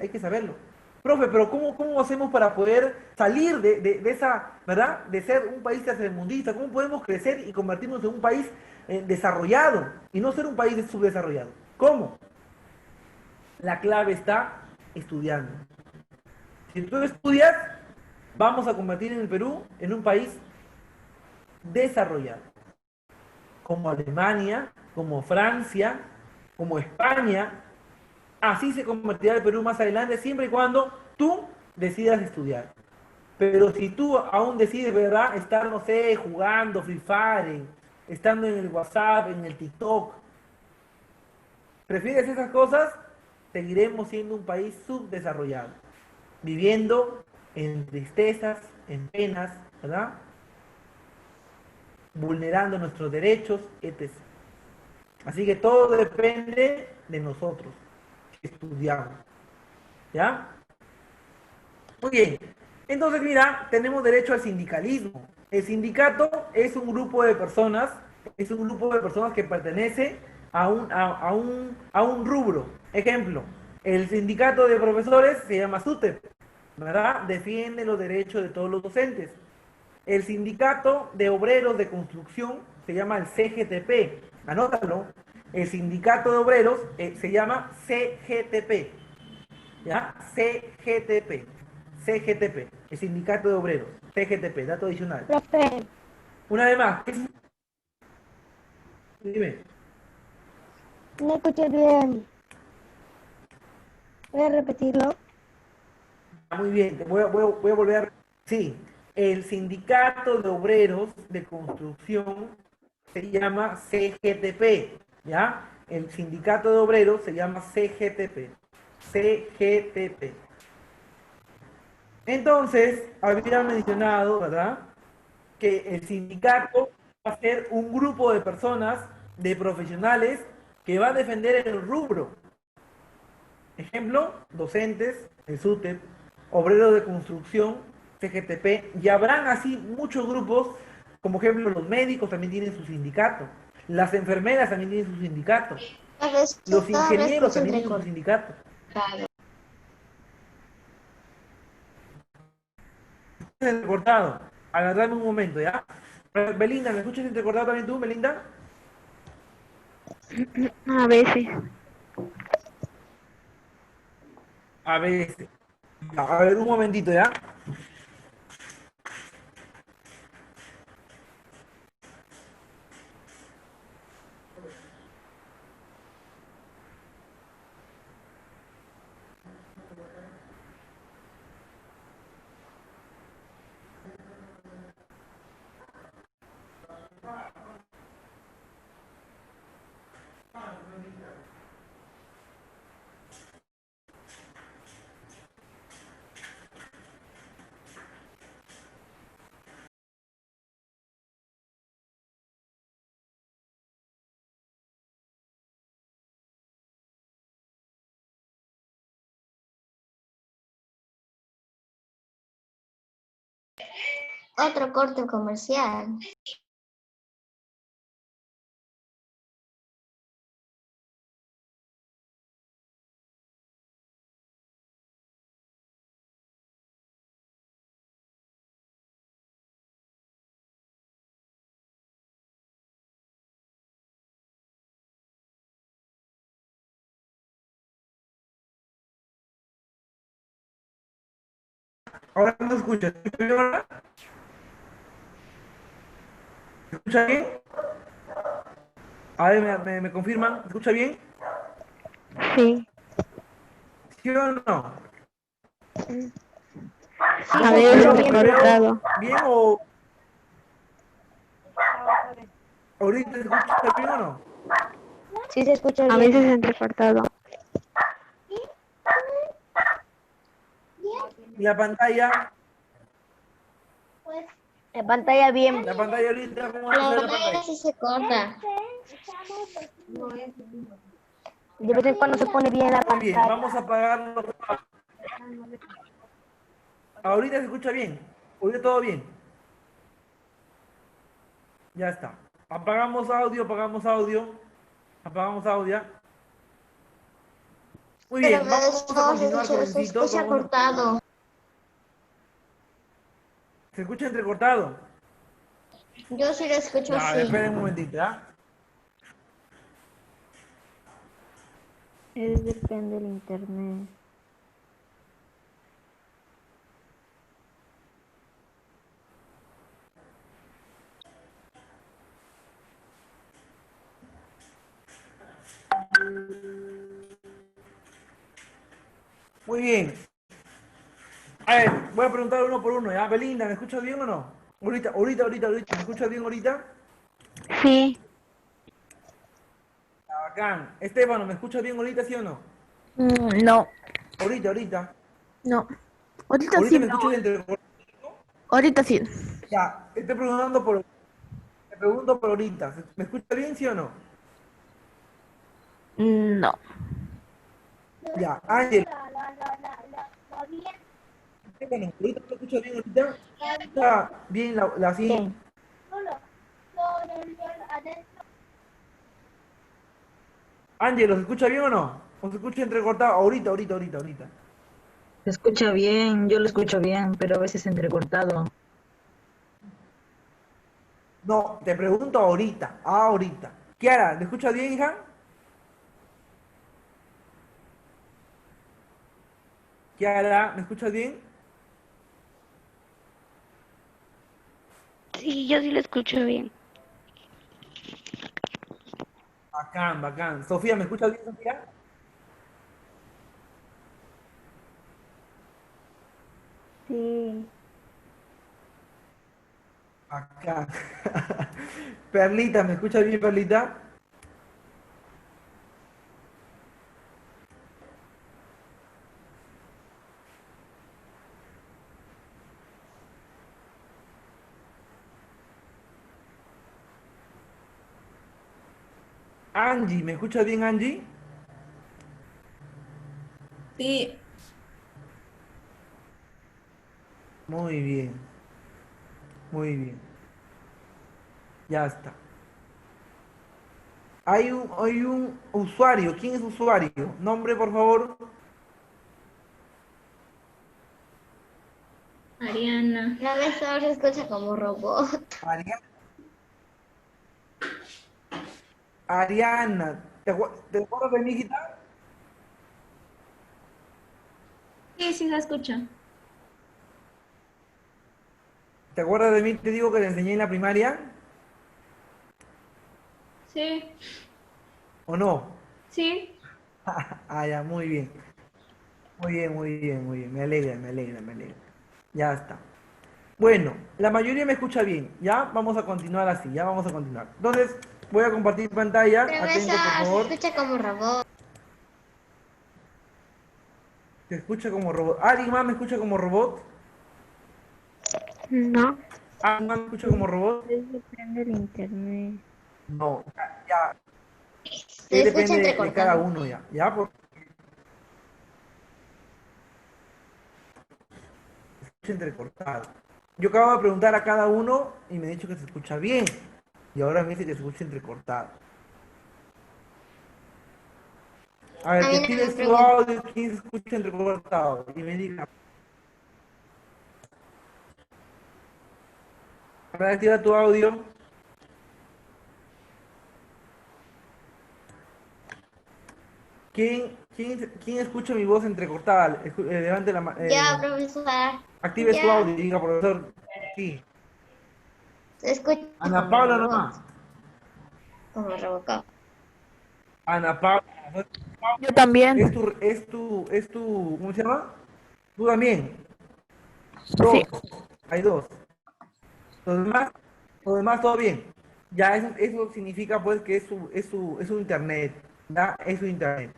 que saberlo. Profe, pero ¿cómo hacemos para poder salir de esa, ¿verdad? De ser un país tercermundista? ¿Cómo podemos crecer y convertirnos en un país desarrollado y no ser un país subdesarrollado? ¿Cómo? La clave está estudiando. Si tú estudias, vamos a convertir en el Perú en un país desarrollado, como Alemania, como Francia, como España. Así se convertirá el Perú más adelante, siempre y cuando tú decidas estudiar. Pero si tú aún decides, ¿verdad?, estar, no sé, jugando Free Fire, estando en el WhatsApp, en el TikTok, prefieres esas cosas, seguiremos siendo un país subdesarrollado, viviendo en tristezas, en penas, ¿verdad?, vulnerando nuestros derechos, etc. Así que todo depende de nosotros, que estudiamos. ¿Ya? Muy bien. Entonces, mira, tenemos derecho al sindicalismo. El sindicato es un grupo de personas, que pertenece a un rubro. Ejemplo, el sindicato de profesores se llama SUTEP, ¿verdad? Defiende los derechos de todos los docentes. El sindicato de obreros de construcción se llama el CGTP. Anótalo. El sindicato de obreros se llama CGTP. ¿Ya? CGTP. CGTP. El sindicato de obreros. CGTP. Dato adicional. Profe, Una vez más. Dime. no escuché bien. Voy a repetirlo. Muy bien. Voy a volver a... Sí. El sindicato de obreros de construcción se llama CGTP, ¿ya? El sindicato de obreros se llama CGTP. CGTP. Entonces, había mencionado, ¿verdad?, que el sindicato va a ser un grupo de personas, de profesionales, que va a defender el rubro. Ejemplo, docentes, el SUTEP, obreros de construcción, CGTP, y habrán así muchos grupos, como ejemplo los médicos también tienen su sindicato, las enfermeras también tienen su sindicato, los Cada vez ingenieros escucho también tienen su entrecortado. sindicato. entrecortado. Agarrame un momento, ¿ya? Belinda, ¿me escuchas entrecortado también tú, Belinda? A veces. A ver, a ver, un momentito, ¿ya? Otro corte comercial. Ahora no escucha. ¿Escucha bien ahora? ¿Se escucha bien? A ver, me confirman. ¿Se escucha bien? Sí. ¿Sí o no? Sí, A se veces escucha ¿Veo, bien. me veo entrecortado. bien o ahorita se escucha bien o no? Sí, se escucha A bien. veces entrecortado. Y la pantalla, En pantalla bien. la pantalla ahorita, ¿cómo va a La ser la pantalla pantalla? sí se corta. De vez en cuando se pone bien la Muy bien, pantalla. vamos a apagarlo. Ahorita se escucha bien. Ahorita todo bien. Ya está. Apagamos audio, apagamos audio. Apagamos audio. Muy Pero bien, vamos a no, continuar, se jovencitos. escucha cortado. ¿Se escucha entrecortado? Yo sí lo escucho Ya, así. esperen un momentito, ¿ya? Es depende del internet. Muy bien. A ver, voy a preguntar uno por uno, ¿ya? Belinda, ¿me escuchas bien o no? Ahorita. ¿Me escuchas bien ahorita? Sí. Ya, bacán. Estefano, ¿me escuchas bien ahorita, sí o no? No, Ahorita. no. Ahorita Ahorita sí, me no. escuchas entrecortado. Ahorita sí. Ya, estoy preguntando por... Te pregunto por ahorita. ¿Me escucha bien, sí o no? No. Ya, Ángel. Bueno, ahorita me escucha bien ahorita. Está bien así. Bien. Ángel, ¿se escucha bien o no? ¿O se escucha entrecortado? Ahorita. Se escucha bien, yo lo escucho bien, pero a veces entrecortado. No, te pregunto ahorita. Ahorita. Kiara, ¿me escuchas bien, hija? Kiara, ¿me escuchas bien? Sí, yo sí lo escucho bien. Bacán. Sofía, ¿me escuchas bien, Sofía? Sí, Bacán. Perlita, ¿me escuchas bien, Perlita? Angie, ¿me escuchas bien, Angie? Sí, Muy bien, muy bien. Ya está. Hay un usuario. ¿Quién es usuario? Nombre, por favor. Ariana. Profesor, se escucha como robot. Ariana, ¿te acuerdas de mi hijita? Sí, sí, se escucha. ¿Te acuerdas de mí? Te digo que te enseñé en la primaria, Sí, ¿o no? sí. Ah, ya, muy bien. Muy bien, muy bien, muy bien. Me alegra, me alegra, me alegra. Ya está. Bueno, la mayoría me escucha bien. Ya vamos a continuar así, ya vamos a continuar. Entonces, voy a compartir pantalla. Atento, por Profesor, se favor. escucha como robot. ¿Se escucha como robot? ¿Alguien más me escucha como robot? No, ¿Alguien más me escucha como robot? es depende del internet. No, ya. Se escucha Depende de cada entrecortado. uno ya. Ya, porque se escucha entrecortado. Yo acabo de preguntar a cada uno y me ha dicho que se escucha bien. Y ahora me dice que se escucha entrecortado. A A ver, que mí no me actives tu pregunta. audio, quién se escucha entrecortado. Y me diga, a ver, activa tu audio. ¿Quién escucha mi voz entrecortada? Levante la mano. Ya, profesor. Active su Ya. audio y diga, profesor. Sí. Se escucha Ana como Paula robot. nomás. Como Robocop. Ana Paula. Yo también. ¿Cómo se llama? Tú también. Dos. Sí. Hay dos. Los demás, los demás todo bien. Ya eso significa pues que es su internet. ¿Ya? Es su internet.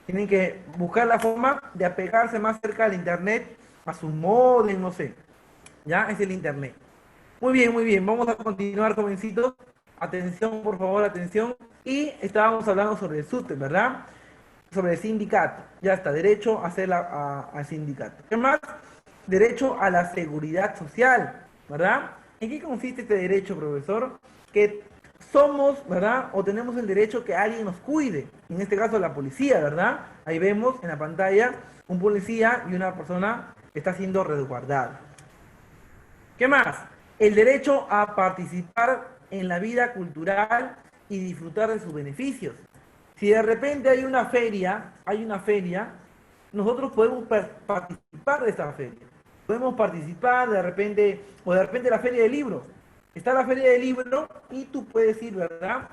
Tienen que buscar la forma de apegarse más cerca al internet, a su modem, no sé. ¿Ya? Es el internet. Muy bien, muy bien. Vamos a continuar, jovencitos. Atención, por favor, atención. Y estábamos hablando sobre el SUTE, ¿verdad? Sobre el sindicato. Ya está, derecho a hacer al sindicato. ¿Qué más? Derecho a la seguridad social, ¿verdad? ¿En qué consiste este derecho, profesor? Que somos, ¿verdad? O tenemos el derecho que alguien nos cuide. En este caso, la policía, ¿verdad? Ahí vemos en la pantalla un policía y una persona que está siendo resguardada. ¿Qué más? El derecho a participar en la vida cultural y disfrutar de sus beneficios. Si de repente hay una feria, nosotros podemos participar de esta feria. Podemos participar de repente, o de repente la feria de libros. Está la feria de libros y tú puedes ir, ¿verdad?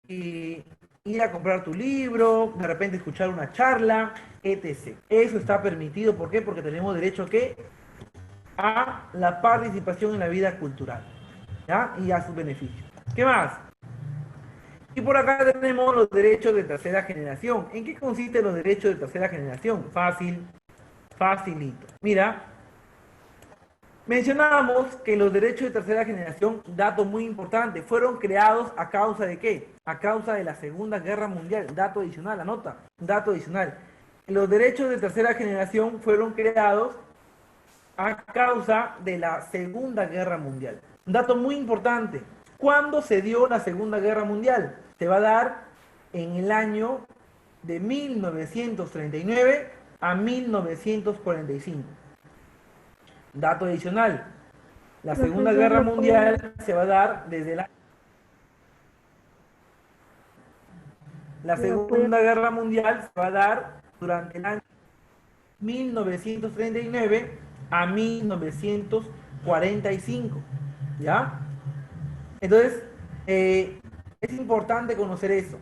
Y ir a comprar tu libro, de repente escuchar una charla, etc. Eso está permitido, ¿por qué? Porque tenemos derecho a qué? A la participación en la vida cultural, ¿ya? Y a sus beneficios. ¿Qué más? Y por acá tenemos los derechos de tercera generación. ¿En qué consisten los derechos de tercera generación? Fácil, facilito. Mira, mencionábamos que los derechos de tercera generación, dato muy importante, fueron creados a causa de qué? A causa de la Segunda Guerra Mundial. Dato adicional, anota, dato adicional. Los derechos de tercera generación fueron creados a causa de la Segunda Guerra Mundial. Un dato muy importante. ¿Cuándo se dio la Segunda Guerra Mundial? Se va a dar en el año de 1939 a 1945. Dato adicional. La Segunda Profesor, Guerra ¿lo puede? Mundial se va a dar desde la ¿Lo puede? Segunda Guerra Mundial se va a dar durante el año 1939 a 1945. ¿Ya? Entonces, es importante conocer eso.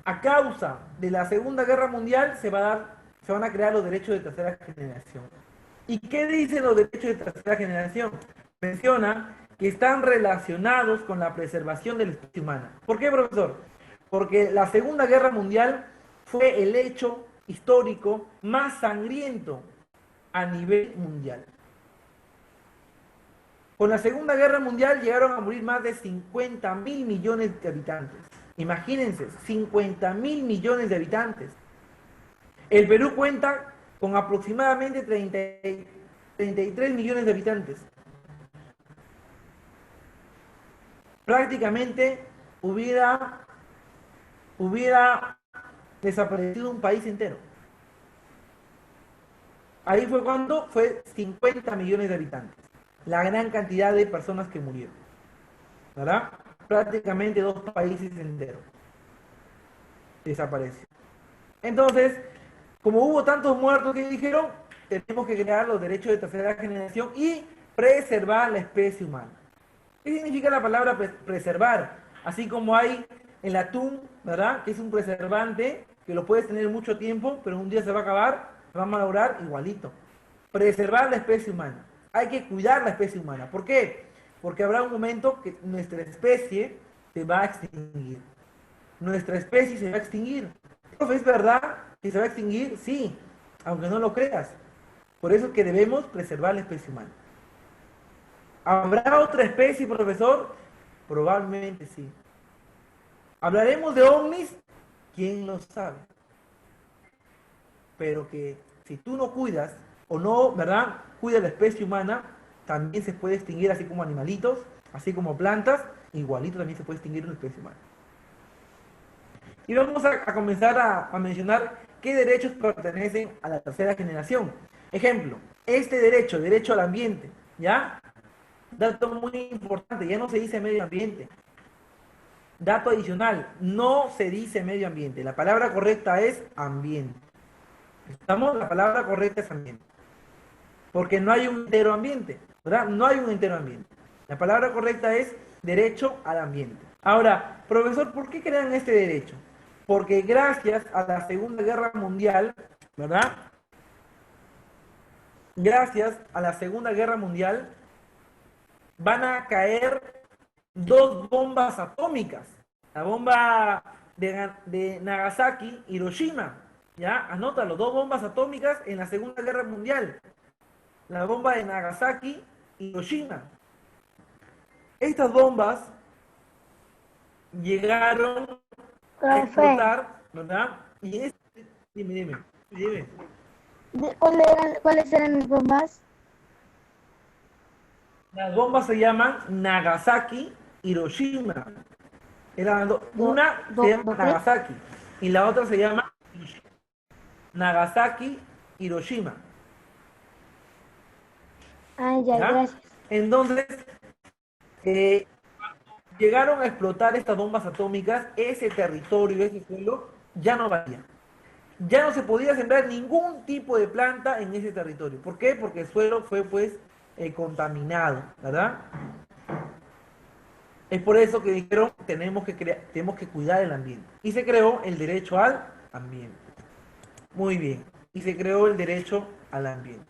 A causa de la Segunda Guerra Mundial se van a crear los derechos de tercera generación. ¿Y qué dicen los derechos de tercera generación? Menciona que están relacionados con la preservación de la especie humana. ¿Por qué, profesor? Porque la Segunda Guerra Mundial fue el hecho histórico más sangriento a nivel mundial. Con la Segunda Guerra Mundial llegaron a morir más de 50.000 millones de habitantes. Imagínense, 50.000 millones de habitantes. El Perú cuenta con aproximadamente 33 millones de habitantes. Prácticamente hubiera desaparecido un país entero. Ahí fue cuando fue 50 millones de habitantes. La gran cantidad de personas que murieron. ¿Verdad? Prácticamente 2 países enteros. Desapareció. Entonces, como hubo tantos muertos que dijeron, tenemos que crear los derechos de tercera generación y preservar la especie humana. ¿Qué significa la palabra preservar? Así como hay el atún, ¿verdad? Que es un preservante que lo puedes tener mucho tiempo, pero un día se va a acabar, se va a malograr igualito. Preservar la especie humana. Hay que cuidar la especie humana. ¿Por qué? Porque habrá un momento que nuestra especie se va a extinguir. Nuestra especie se va a extinguir. Profe, ¿es verdad que se va a extinguir? Sí, aunque no lo creas. Por eso es que debemos preservar la especie humana. ¿Habrá otra especie, profesor? Probablemente sí. ¿Hablaremos de ovnis? ¿Quién lo sabe? Pero que si tú no cuidas, o no, ¿verdad? Cuida la especie humana, también se puede extinguir así como animalitos, así como plantas, igualito también se puede extinguir una especie humana. Y vamos a comenzar a mencionar qué derechos pertenecen a la tercera generación. Ejemplo, este derecho, derecho al ambiente, ¿ya? Dato muy importante, ya no se dice medio ambiente. Dato adicional, no se dice medio ambiente. La palabra correcta es ambiente. ¿Estamos? La palabra correcta es ambiente. Porque no hay un entero ambiente, ¿verdad? No hay un entero ambiente. La palabra correcta es derecho al ambiente. Ahora, profesor, ¿por qué crean este derecho? Porque gracias a la Segunda Guerra Mundial, ¿verdad? Gracias a la Segunda Guerra Mundial, van a caer 2 bombas atómicas. La bomba de Nagasaki, Hiroshima. ¿Ya? Anótalo, 2 bombas atómicas en la Segunda Guerra Mundial. La bomba de Nagasaki, Hiroshima. Estas bombas llegaron a explotar, ¿verdad? Y dime. ¿Cuáles eran las bombas? Las bombas se llaman Nagasaki, Hiroshima. Una se llama Nagasaki y la otra se llama Nagasaki, Hiroshima. Ah, ya, ¿Ya? gracias. Entonces, llegaron a explotar estas bombas atómicas, ese territorio, ese suelo, ya no valía. Ya no se podía sembrar ningún tipo de planta en ese territorio. ¿Por qué? Porque el suelo fue, pues, contaminado, ¿verdad? Es por eso que dijeron, tenemos que cuidar el ambiente. Y se creó el derecho al ambiente. Muy bien. Y se creó el derecho al ambiente.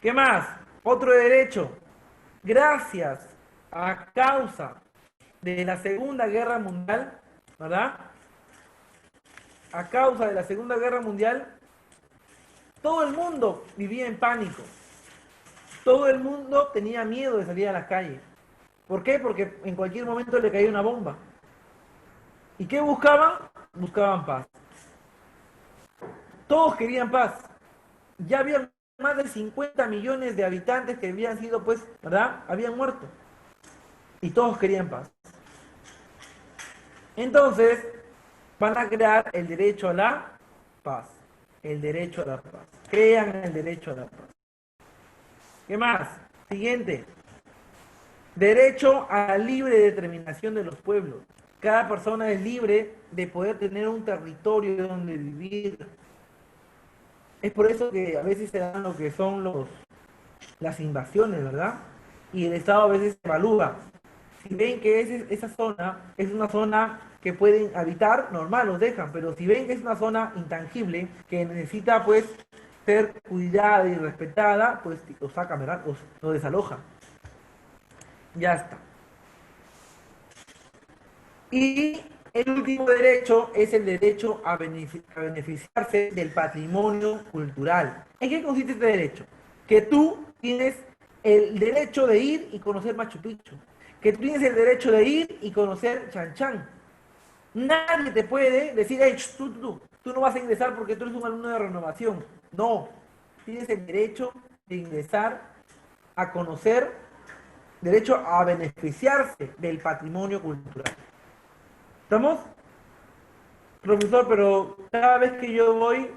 ¿Qué más? Otro derecho. Gracias a causa de la Segunda Guerra Mundial, ¿verdad? A causa de la Segunda Guerra Mundial, todo el mundo vivía en pánico. Todo el mundo tenía miedo de salir a las calles. ¿Por qué? Porque en cualquier momento le caía una bomba. ¿Y qué buscaban? Buscaban paz. Todos querían paz. Ya había más de 50 millones de habitantes que habían sido, pues, ¿verdad? Habían muerto. Y todos querían paz. Entonces, van a crear el derecho a la paz. El derecho a la paz. Crean el derecho a la paz. ¿Qué más? Siguiente. Derecho a la libre determinación de los pueblos. Cada persona es libre de poder tener un territorio donde vivir. Es por eso que a veces se dan lo que son las invasiones, ¿verdad? Y el Estado a veces evalúa. Si ven que esa zona es una zona que pueden habitar, normal, los dejan. Pero si ven que es una zona intangible, que necesita, pues, ser cuidada y respetada, pues lo sacan, ¿verdad? Lo desalojan. Ya está. Y el último derecho es el derecho a beneficiarse del patrimonio cultural. ¿En qué consiste este derecho? Que tú tienes el derecho de ir y conocer Machu Picchu. Que tú tienes el derecho de ir y conocer Chan Chan. Nadie te puede decir, hey, tú no vas a ingresar porque tú eres un alumno de renovación. No. Tienes el derecho de ingresar a conocer, derecho a beneficiarse del patrimonio cultural. ¿Estamos? Profesor, pero cada vez que yo voy,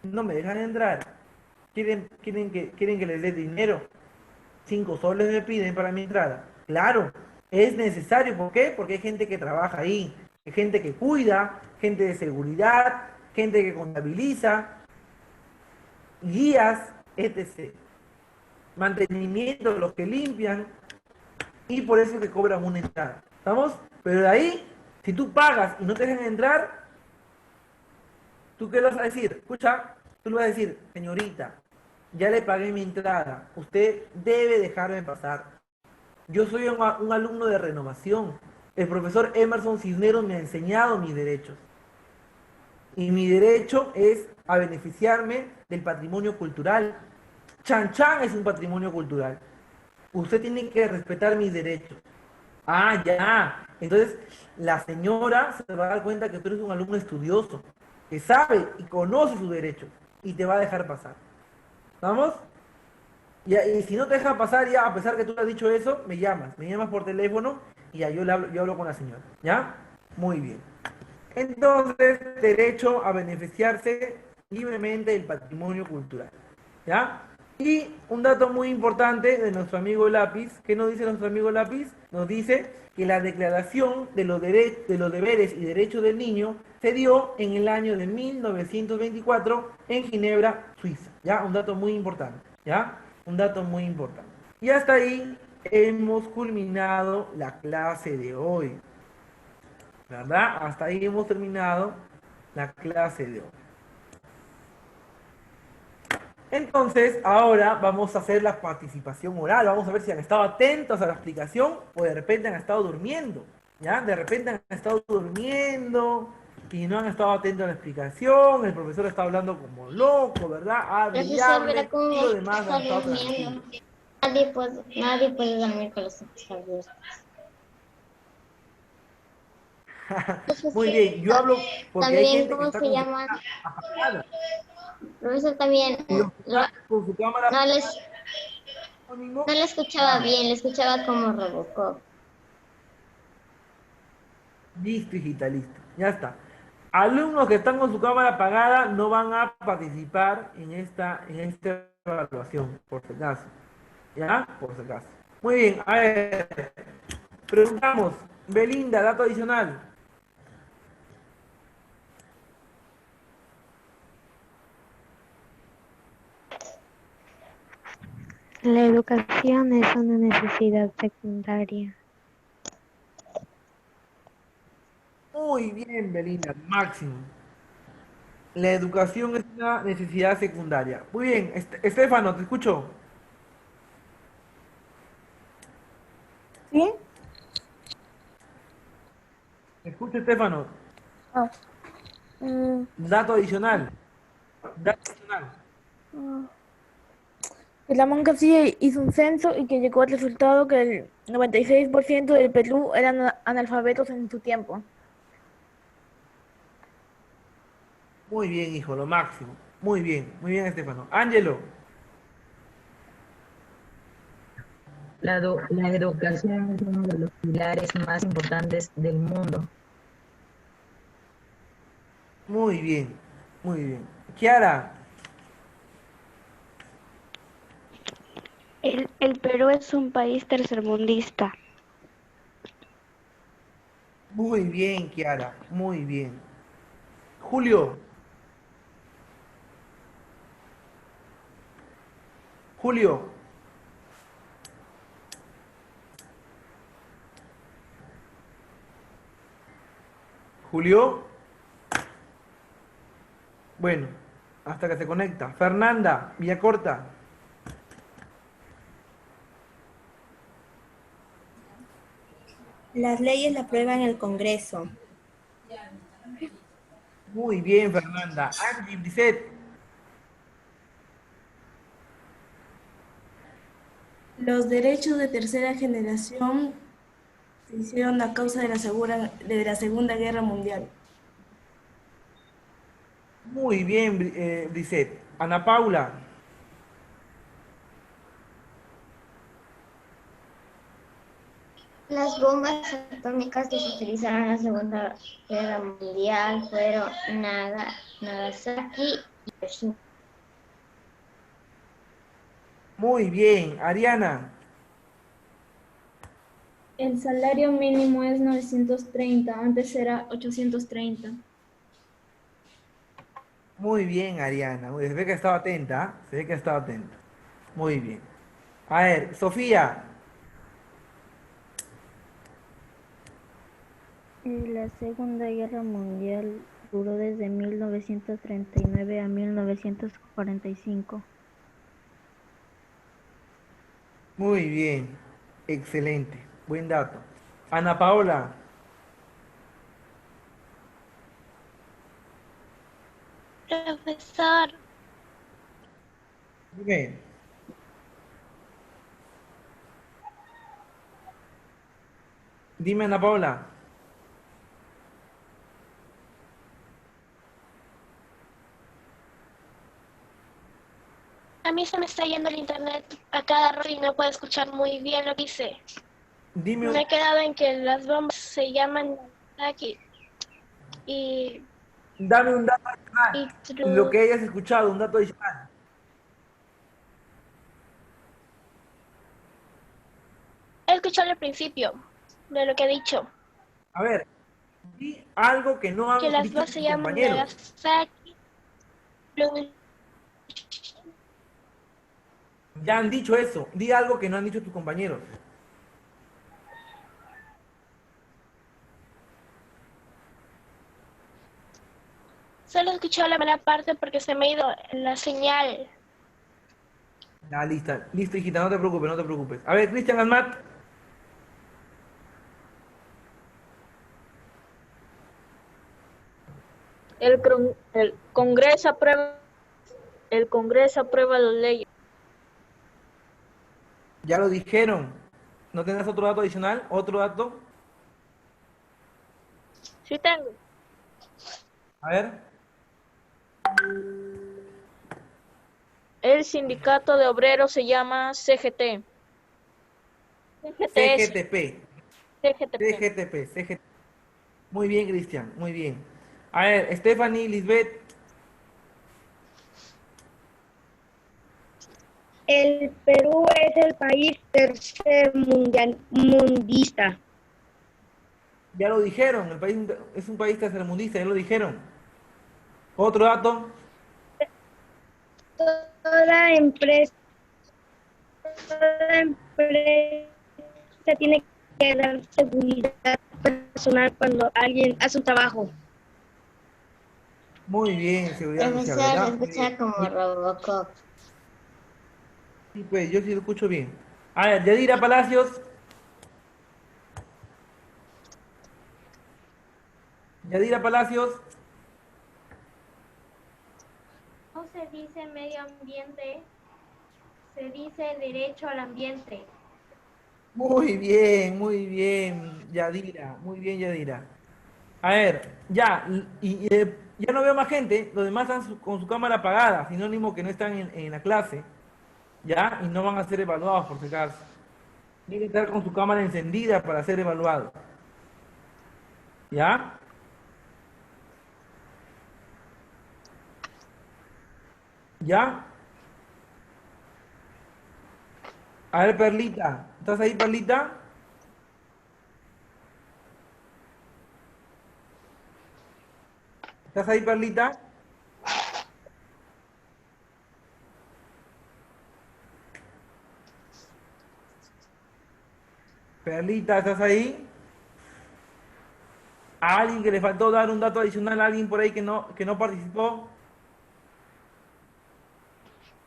no me dejan entrar. quieren que les dé dinero. 5 soles me piden para mi entrada. Claro, es necesario. ¿Por qué? Porque hay gente que trabaja ahí, hay gente que cuida, gente de seguridad, gente que contabiliza, guías, etc. Mantenimiento, los que limpian, y por eso es que cobran una entrada. ¿Estamos? Pero de ahí, si tú pagas y no te dejan entrar, ¿tú qué le vas a decir? Escucha, tú le vas a decir, señorita, ya le pagué mi entrada, usted debe dejarme pasar. Yo soy un alumno de renovación. El profesor Emerson Cisneros me ha enseñado mis derechos. Y mi derecho es a beneficiarme del patrimonio cultural. Chan Chan es un patrimonio cultural. Usted tiene que respetar mis derechos. Ah, ya. Entonces, la señora se va a dar cuenta que tú eres un alumno estudioso, que sabe y conoce sus derechos, y te va a dejar pasar. ¿Vamos? Y si no te deja pasar, ya, a pesar que tú le has dicho eso, me llamas por teléfono, y ya yo hablo con la señora. ¿Ya? Muy bien. Entonces, derecho a beneficiarse libremente del patrimonio cultural. ¿Ya? Y un dato muy importante de nuestro amigo Lápiz. ¿Qué nos dice nuestro amigo Lápiz? Nos dice que la declaración de los deberes y derechos del niño se dio en el año de 1924 en Ginebra, Suiza. ¿Ya? Un dato muy importante. ¿Ya? Un dato muy importante. Y hasta ahí hemos culminado la clase de hoy. ¿Verdad? Hasta ahí hemos terminado la clase de hoy. Entonces, ahora vamos a hacer la participación oral. Vamos a ver si han estado atentos a la explicación o de repente han estado durmiendo. ¿Ya? De repente han estado durmiendo y no han estado atentos a la explicación. El profesor está hablando como loco, ¿verdad? Hable y Profesor, hable. verá cómo Y lo demás está han estado durmiendo. tranquilos. Nadie puede dormir con los ojos abiertos. Muy bien, yo hablo porque hay También, gente que ¿cómo está se con su llama? cámara apagada. Profesor, también Y los que están con su cámara no apagada, le escuchaba bien, le escuchaba como Robocop. listo, hijita, listo. Ya está. Alumnos que están con su cámara apagada no van a participar en esta evaluación, por si acaso. ¿Ya? Por si acaso. Muy bien, a ver. Preguntamos, Belinda, dato adicional. La educación es una necesidad secundaria. Muy bien, Belinda, máximo. La educación es una necesidad secundaria. Muy bien, Estefano, te escucho. ¿Sí? Te escucho, Estefano. Ah, mm, Dato adicional. Dato adicional. que la Moncasilla hizo un censo y que llegó al resultado que el 96% del Perú eran analfabetos en su tiempo. Muy bien, hijo, lo máximo. Muy bien, Estefano. Ángelo. La educación es uno de los pilares más importantes del mundo. Muy bien, muy bien. Kiara. El Perú es un país tercermundista. Muy bien, Kiara. Muy bien. Julio. Julio. Julio. Bueno, hasta que se conecta. Fernanda, Villacorta. Las leyes la aprueban el Congreso. Muy bien, Fernanda. Angie, Brisset. Los derechos de tercera generación se hicieron a causa de la Segunda Guerra Mundial. Muy bien, Brisset. Ana Paula. Las bombas atómicas que se utilizaron en la Segunda Guerra Mundial fueron Nagasaki y Hiroshima. Muy bien. Ariana. El salario mínimo es 930, antes era 830. Muy bien, Ariana. Se ve que estaba atenta, ¿ah? Se ve que estaba atenta. Muy bien. A ver, Sofía. La Segunda Guerra Mundial duró desde 1939 a 1945. Muy bien. Excelente. Buen dato. Ana Paola. Profesor, Dime. Dime, Ana Paola. a mí se me está yendo el internet a cada rato y no puedo escuchar muy bien lo que dice. Dime, Me he quedado en que las bombas se llaman Nagasaki y, dame un dato y adicional. Lo que hayas escuchado, un dato adicional. he escuchado al principio de lo que he dicho, A ver, di algo que no que han las dicho bombas se tus llaman compañeros. Nagasaki. Ya han dicho eso. Di algo que no han dicho tus compañeros. Solo he escuchado la primera parte porque se me ha ido la señal. Ya, lista. Listo, hijita, no te preocupes, no te preocupes. A ver, Cristian Almat. El Congreso aprueba las leyes. Ya lo dijeron. ¿No tendrás otro dato adicional? ¿Otro dato? Sí tengo. A ver. El sindicato de obreros se llama CGT. CGTS. CGTP. CGTP. CGTP. CGTP. Muy bien, Cristian. Muy bien. A ver, Stephanie, Lisbeth. El Perú es el país mundista. Ya lo dijeron. El país es un país tercermundista. Ya lo dijeron. Otro dato. Toda empresa, toda empresa tiene que dar seguridad personal cuando alguien hace un trabajo. Muy bien, seguridad social, Profesor, se ¿verdad? Muy escucha bien. como Robocop. Sí, pues yo sí lo escucho bien. A ver, Yadira Palacios. Yadira Palacios. No se dice medio ambiente, se dice derecho al ambiente. Muy bien, Yadira. Muy bien, Yadira. A ver, ya, ya no veo más gente. Los demás están con su cámara apagada, sinónimo que no están en la clase. ¿Ya? Y no van a ser evaluados por si acaso. Tienen que estar con su cámara encendida para ser evaluados. ¿Ya? ¿Ya? A ver, Perlita. ¿Estás ahí, Perlita? ¿Estás ahí, Perlita? Perlita, ¿estás ahí? ¿A alguien que le faltó dar un dato adicional? ¿A alguien por ahí que no participó?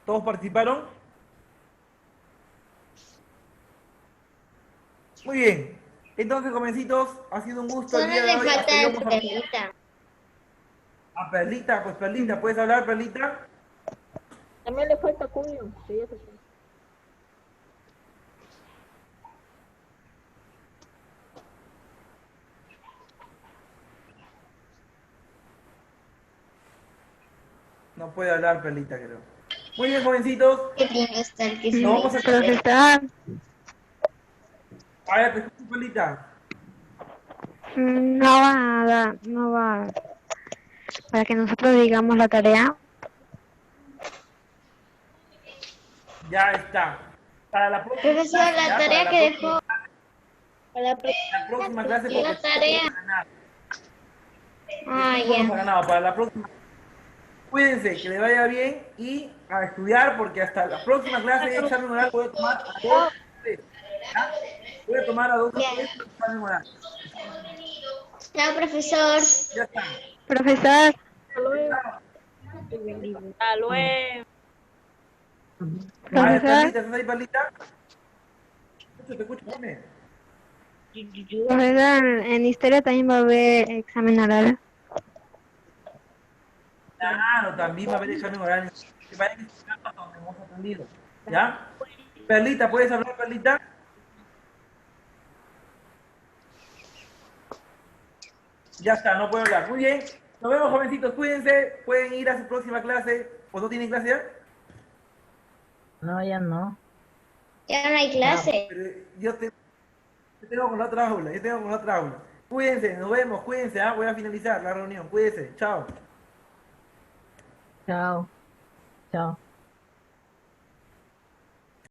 ¿Todos participaron? Muy bien. Entonces, jovencitos, ha sido un gusto el Solo día de le hoy. Hasta ahí falta vamos a... Perlita. A Perlita, pues Perlita, ¿puedes hablar, Perlita? También le falta Julio. Que ya se fue. No puede hablar, Perlita, creo. Muy bien, jovencitos. Qué lindo está el que se Nos le vamos a... Pero se está... A ver, te escucho, Perlita. No va a dar, no va para que nosotros digamos la tarea. Ya está. Para la próxima Profesor, clase, la ¿ya? tarea Para que dejó, la próxima clase porque la tarea. Ah, no nos ha ya. ganado. Para la próxima, cuídense, que le vaya bien y a estudiar porque hasta la próxima clase examen oral voy a tomar a 2 3. ¿Ya? Voy a tomar a 2 Ya. 3 examen oral. Chao, profesor. Ya está. Profesor, Hasta luego. Vale, profesor, Perlita, ¿estás ahí, Perlita? Te escucho, dime. profesor, en historia también va a haber examen oral. Claro, también va a haber examen oral. Que vayan estudiando hasta donde hemos aprendido. ¿Ya? Perlita, ¿puedes hablar, Perlita? Ya está, no puedo hablar. Muy bien. Nos vemos, jovencitos. Cuídense. Pueden ir a su próxima clase. ¿O no tienen clase ya? No, ya no. Ya no hay clase. Pero yo tengo con la otra aula. Yo tengo con la otra aula. Cuídense, nos vemos. Cuídense. Voy a finalizar la reunión. Cuídense. Chao. Chao. Chao.